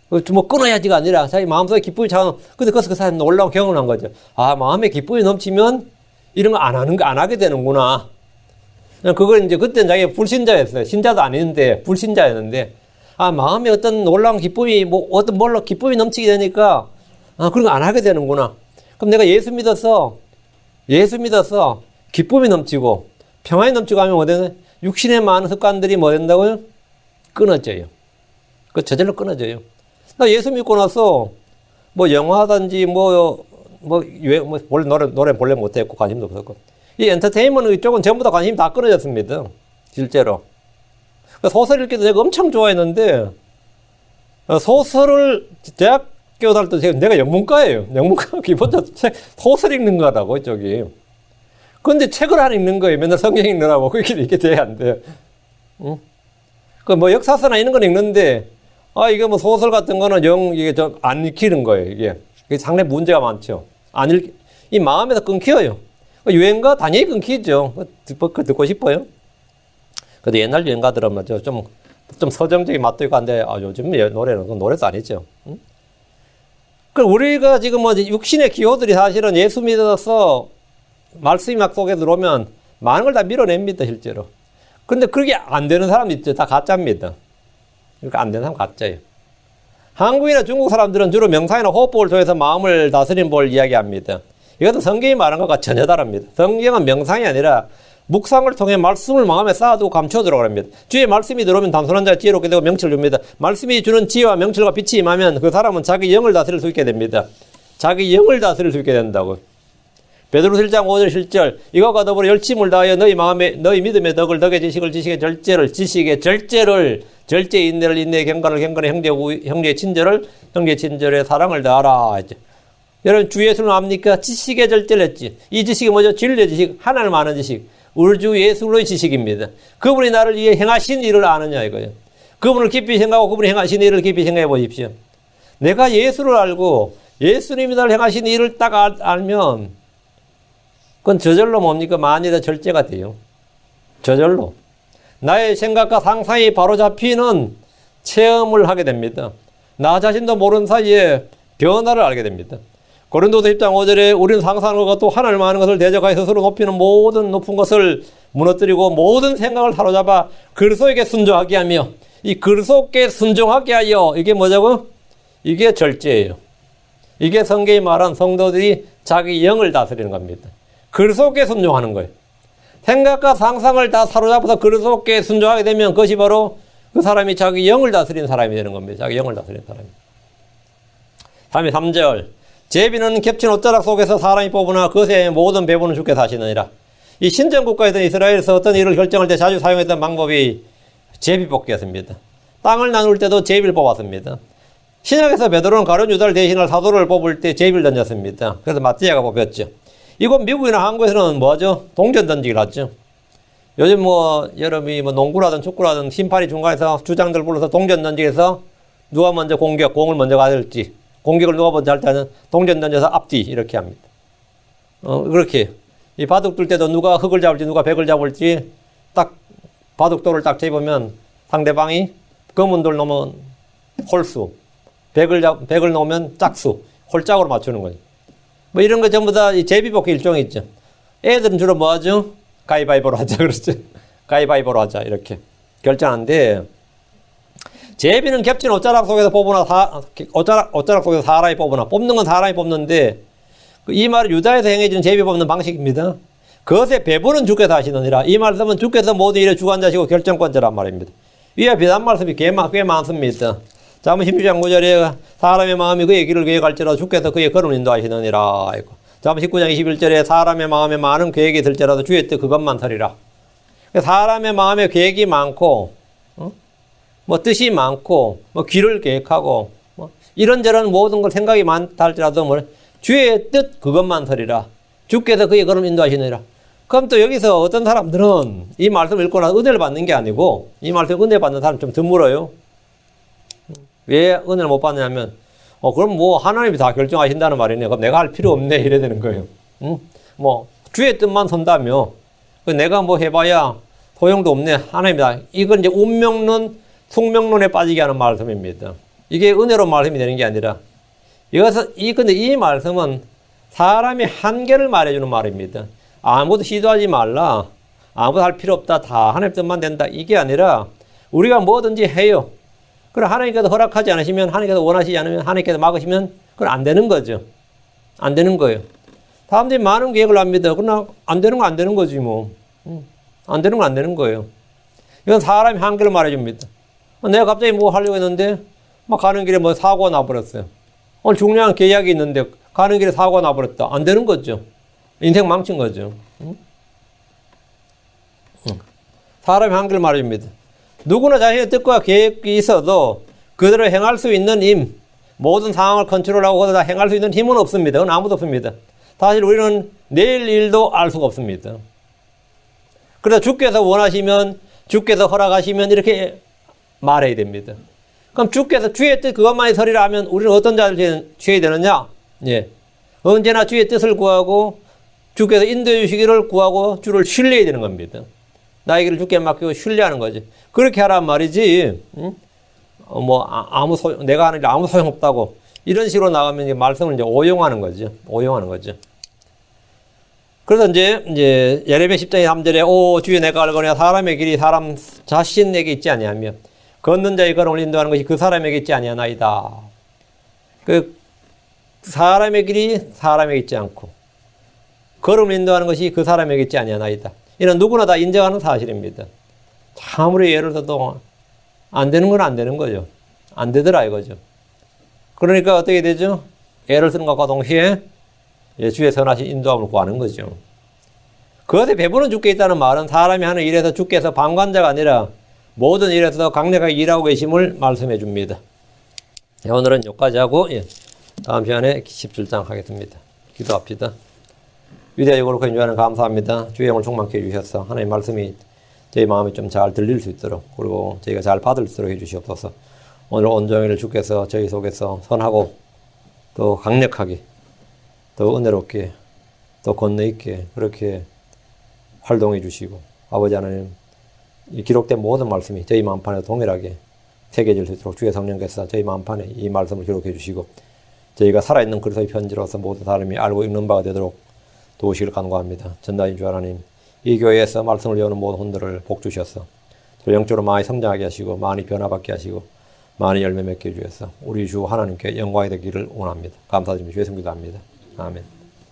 뭐 끊어야지가 아니라 자기 마음속에 기쁨이 차고 근데 그 사람은 놀라운 경험을 한 거죠. 마음에 기쁨이 넘치면 이런 거 안 하게 되는구나. 그걸 이제 그때는 자기가 불신자였어요. 신자도 아닌데 불신자였는데 마음에 어떤 놀라운 기쁨이 뭘로 기쁨이 넘치게 되니까 그런 거 안 하게 되는구나. 그럼 내가 예수 믿어서 기쁨이 넘치고 평안이 넘치고 하면 뭐 되나? 육신의 많은 습관들이 뭐 된다고요? 끊어져요. 저절로 끊어져요. 나 예수 믿고 나서 뭐 영화든지 노래 본래 못했고 관심도 없었고 이 엔터테인먼트 이쪽은 전부 다 관심이 다 끊어졌습니다. 실제로. 소설 읽기도 내가 엄청 좋아했는데 소설을 대학 다닐 때 내가 영문과예요. 영문과 기본적으로 소설 읽는 거라고, 저기. 근데 책을 안 읽는 거예요. 맨날 성경 읽느라고. 그게 이렇게 돼야 안 돼요. 응? 그 뭐 역사서나 이런 건 읽는데, 이게 뭐 소설 같은 거는 이게 좀 안 읽히는 거예요, 이게. 이게 상당히 문제가 많죠. 이 마음에서 끊겨요. 유행가 당연히 끊기죠. 그거 듣고 싶어요. 근데 옛날 유행가들은 맞죠. 좀 서정적인 맛도 있고 한데, 요즘 노래는, 그건 노래도 아니죠. 응? 우리가 지금 뭐 육신의 기호들이 사실은 예수 믿어서 말씀이 막 속에 들어오면 많은 걸 다 밀어냅니다, 실제로. 근데 그게 안 되는 사람 있죠. 다 가짜입니다. 그러니까 안 되는 사람 가짜예요. 한국이나 중국 사람들은 주로 명상이나 호흡법을 통해서 마음을 다스리는 법을 이야기합니다. 이것도 성경이 말한 것과 전혀 다릅니다. 성경은 명상이 아니라 묵상을 통해 말씀을 마음에 쌓아두고 감춰두라고 합니다. 주의 말씀이 들어오면 단순한 자가 지혜롭게 되고 명철을 줍니다. 말씀이 주는 지혜와 명철과 빛이 임하면 그 사람은 자기 영을 다스릴 수 있게 됩니다. 자기 영을 다스릴 수 있게 된다고. 베드로서 1장 5절 7절 이것과 더불어 열심을 다하여 너희 믿음의 덕을 덕의 지식을 지식의 절제를 지식의 절제를 절제의 인내를 인내의 경건을 경건의 형제의 친절을 형제의 친절의 사랑을 다하라 했죠. 여러분 주 예수는 압니까? 지식의 절제를 했지. 이 지식이 뭐죠? 진리의 지식, 하나님 아는 지식. 우리 주 예수로의 지식입니다. 그분이 나를 위해 행하신 일을 아느냐 이거예요. 그분을 깊이 생각하고 그분이 행하신 일을 깊이 생각해 보십시오. 내가 예수를 알고 예수님이 나를 행하신 일을 딱 알면 그건 저절로 뭡니까? 만일의 절제가 돼요. 저절로. 나의 생각과 상상이 바로 잡히는 체험을 하게 됩니다. 나 자신도 모르는 사이에 변화를 알게 됩니다. 고린도서 10장 5절에 우리는 상상하는 것과 또 하나님 아는 것을 대적하여 스스로 높이는 모든 높은 것을 무너뜨리고 모든 생각을 사로잡아 그리스도에게 순종하게 하며 이 그리스도께 순종하게 하여 이게 뭐냐고? 이게 절제예요. 이게 성경이 말한 성도들이 자기 영을 다스리는 겁니다. 그리스도께 순종하는 거예요. 생각과 상상을 다 사로잡아서 그리스도께 순종하게 되면 그것이 바로 그 사람이 자기 영을 다스리는 사람이 되는 겁니다. 자기 영을 다스리는 사람이. 다음에 3절. 제비는 겹친 옷자락 속에서 사람이 뽑으나 그것의 모든 배부는 주께서 하시느니라. 이 신정국가에서 이스라엘에서 어떤 일을 결정할 때 자주 사용했던 방법이 제비 뽑기였습니다. 땅을 나눌 때도 제비를 뽑았습니다. 신약에서 베드로는 가룟 유다를 대신할 사도를 뽑을 때 제비를 던졌습니다. 그래서 마띠아가 뽑혔죠. 이건 미국이나 한국에서는 뭐죠? 동전 던지기를 하죠. 요즘 여러분이 농구라든 축구라든 심판이 중간에서 주장들 불러서 동전 던지기에서 누가 먼저 공을 먼저 가질지, 공격을 누가 먼저 할 때는 동전 던져서 앞뒤 이렇게 합니다. 그렇게 이 바둑 둘 때도 누가 흙을 잡을지 누가 백을 잡을지 딱 바둑돌을 딱 재보면 상대방이 검은 돌 놓으면 홀수, 백을 놓으면 짝수, 홀짝으로 맞추는 거죠. 이런 거 전부 다 제비뽑기 일종이 있죠. 애들은 주로 뭐 하죠? 가위바위보로 하자 그러죠. 가위바위보로 하자 이렇게 결정하는데 제비는 겹친 옷자락 속에서 뽑으나 옷자락 속에서 사람이 뽑으나 뽑는 건 사람이 뽑는데 이 말은 유다에서 행해지는 제비 뽑는 방식입니다. 그것의 배부는 주께서 하시느니라. 이 말씀은 주께서 모든 일에 주관자시고 결정권자란 말입니다. 위에 비슷한 말씀이 꽤 많습니다. 잠언 16장 9절에 사람의 마음이 그의 길을 계획할지라도 주께서 그의 걸음을 인도하시느니라. 잠언 19장 21절에 사람의 마음에 많은 계획이 들지라도 주의 뜻 그것만 서리라. 사람의 마음에 계획이 많고 뜻이 많고 길을 계획하고 이런저런 모든 걸 생각이 많다 할지라도 주의 뜻 그것만 서리라. 주께서 그의 걸음을 인도하시느니라. 그럼 또 여기서 어떤 사람들은 이 말씀을 읽고 나서 은혜를 받는 게 아니고 이 말씀을 은혜 받는 사람 좀 드물어요. 왜 은혜를 못 받느냐면 그럼 하나님이 다 결정하신다는 말이네. 그럼 내가 할 필요 없네 이래야 되는 거예요. 주의 뜻만 선다며 내가 해봐야 소용도 없네. 하나님이 다. 이건 이제 운명론, 숙명론에 빠지게 하는 말씀입니다. 이게 은혜로 말씀이 되는 게 아니라 근데 이 말씀은 사람의 한계를 말해주는 말입니다. 아무것도 시도하지 말라. 아무것도 할 필요 없다. 다 하나님 뜻만 된다. 이게 아니라 우리가 뭐든지 해요. 그럼 하나님께서 허락하지 않으시면, 하나님께서 원하시지 않으면, 하나님께서 막으시면 그건 안 되는 거죠. 안 되는 거예요. 사람들이 많은 계획을 합니다. 그러나 안 되는 건 안 되는 거지 뭐. 안 되는 건 안 되는 거예요. 이건 사람의 한계를 말해줍니다. 내가 갑자기 하려고 했는데 가는 길에 사고가 나버렸어요. 오늘 중요한 계약이 있는데 가는 길에 사고가 나버렸다. 안 되는 거죠. 인생 망친 거죠. 사람의 한계를 말해줍니다. 누구나 자신의 뜻과 계획이 있어도 그대로 행할 수 있는 모든 상황을 컨트롤하고 거기다 행할 수 있는 힘은 없습니다. 그건 아무도 없습니다. 사실 우리는 내일 일도 알 수가 없습니다. 그래서 주께서 원하시면, 주께서 허락하시면 이렇게 말해야 됩니다. 그럼 주께서 주의 뜻 그것만이 서리라 하면 우리는 어떤 자를 취해야 되느냐? 예. 언제나 주의 뜻을 구하고 주께서 인도해 주시기를 구하고 주를 신뢰해야 되는 겁니다. 나의 길을 주께 맡기고 신뢰하는 거지. 그렇게 하란 말이지. 응? 내가 하는 일 아무 소용없다고 이런 식으로 나가면 이제 말씀을 이제 오용하는 거죠. 오용하는 거죠. 그래서 이제 예레미야 10장 3절에 오 주여 내가 알거니와 사람의 길이 사람 자신에게 있지 아니하며 걷는 자의 걸음을 인도하는 것이 그 사람에게 있지 아니하나이다. 그 사람의 길이 사람에게 있지 않고 걸음을 인도하는 것이 그 사람에게 있지 아니하나이다. 이는 누구나 다 인정하는 사실입니다. 아무리 예를 들어도 안 되는 건 안 되는 거죠. 안 되더라 이거죠. 그러니까 어떻게 되죠? 예를 쓰는 것과 동시에 주의 선하신 인도함을 구하는 거죠. 그것에 배부른 주께 있다는 말은 사람이 하는 일에서 주께서 방관자가 아니라 모든 일에서 강력하게 일하고 계심을 말씀해 줍니다. 오늘은 여기까지 하고 다음 시간에 17장 하겠습니다. 기도합시다. 위대하고 거룩한 주님 감사합니다. 주의 영을 충만케 해주셔서 하나님의 말씀이 저희 마음에 좀 잘 들릴 수 있도록 그리고 저희가 잘 받을 수 있도록 해주시옵소서. 오늘 온종일 주께서 저희 속에서 선하고 또 강력하게 더 은혜롭게 또 권능 있게 그렇게 활동해 주시고 아버지 하나님 이 기록된 모든 말씀이 저희 마음판에 동일하게 새겨질 수 있도록 주의 성령께서 저희 마음판에 이 말씀을 기록해 주시고 저희가 살아있는 그리스도의 편지로서 모든 사람이 알고 읽는 바가 되도록 도우시길 간구합니다. 전다인 주 하나님 이 교회에서 말씀을 배우는 모든 혼들을 복 주셔서 영적으로 많이 성장하게 하시고 많이 변화받게 하시고 많이 열매 맺게 해주셔서 우리 주 하나님께 영광이 되기를 원합니다. 감사드리며 주의 성기도합니다. 아멘.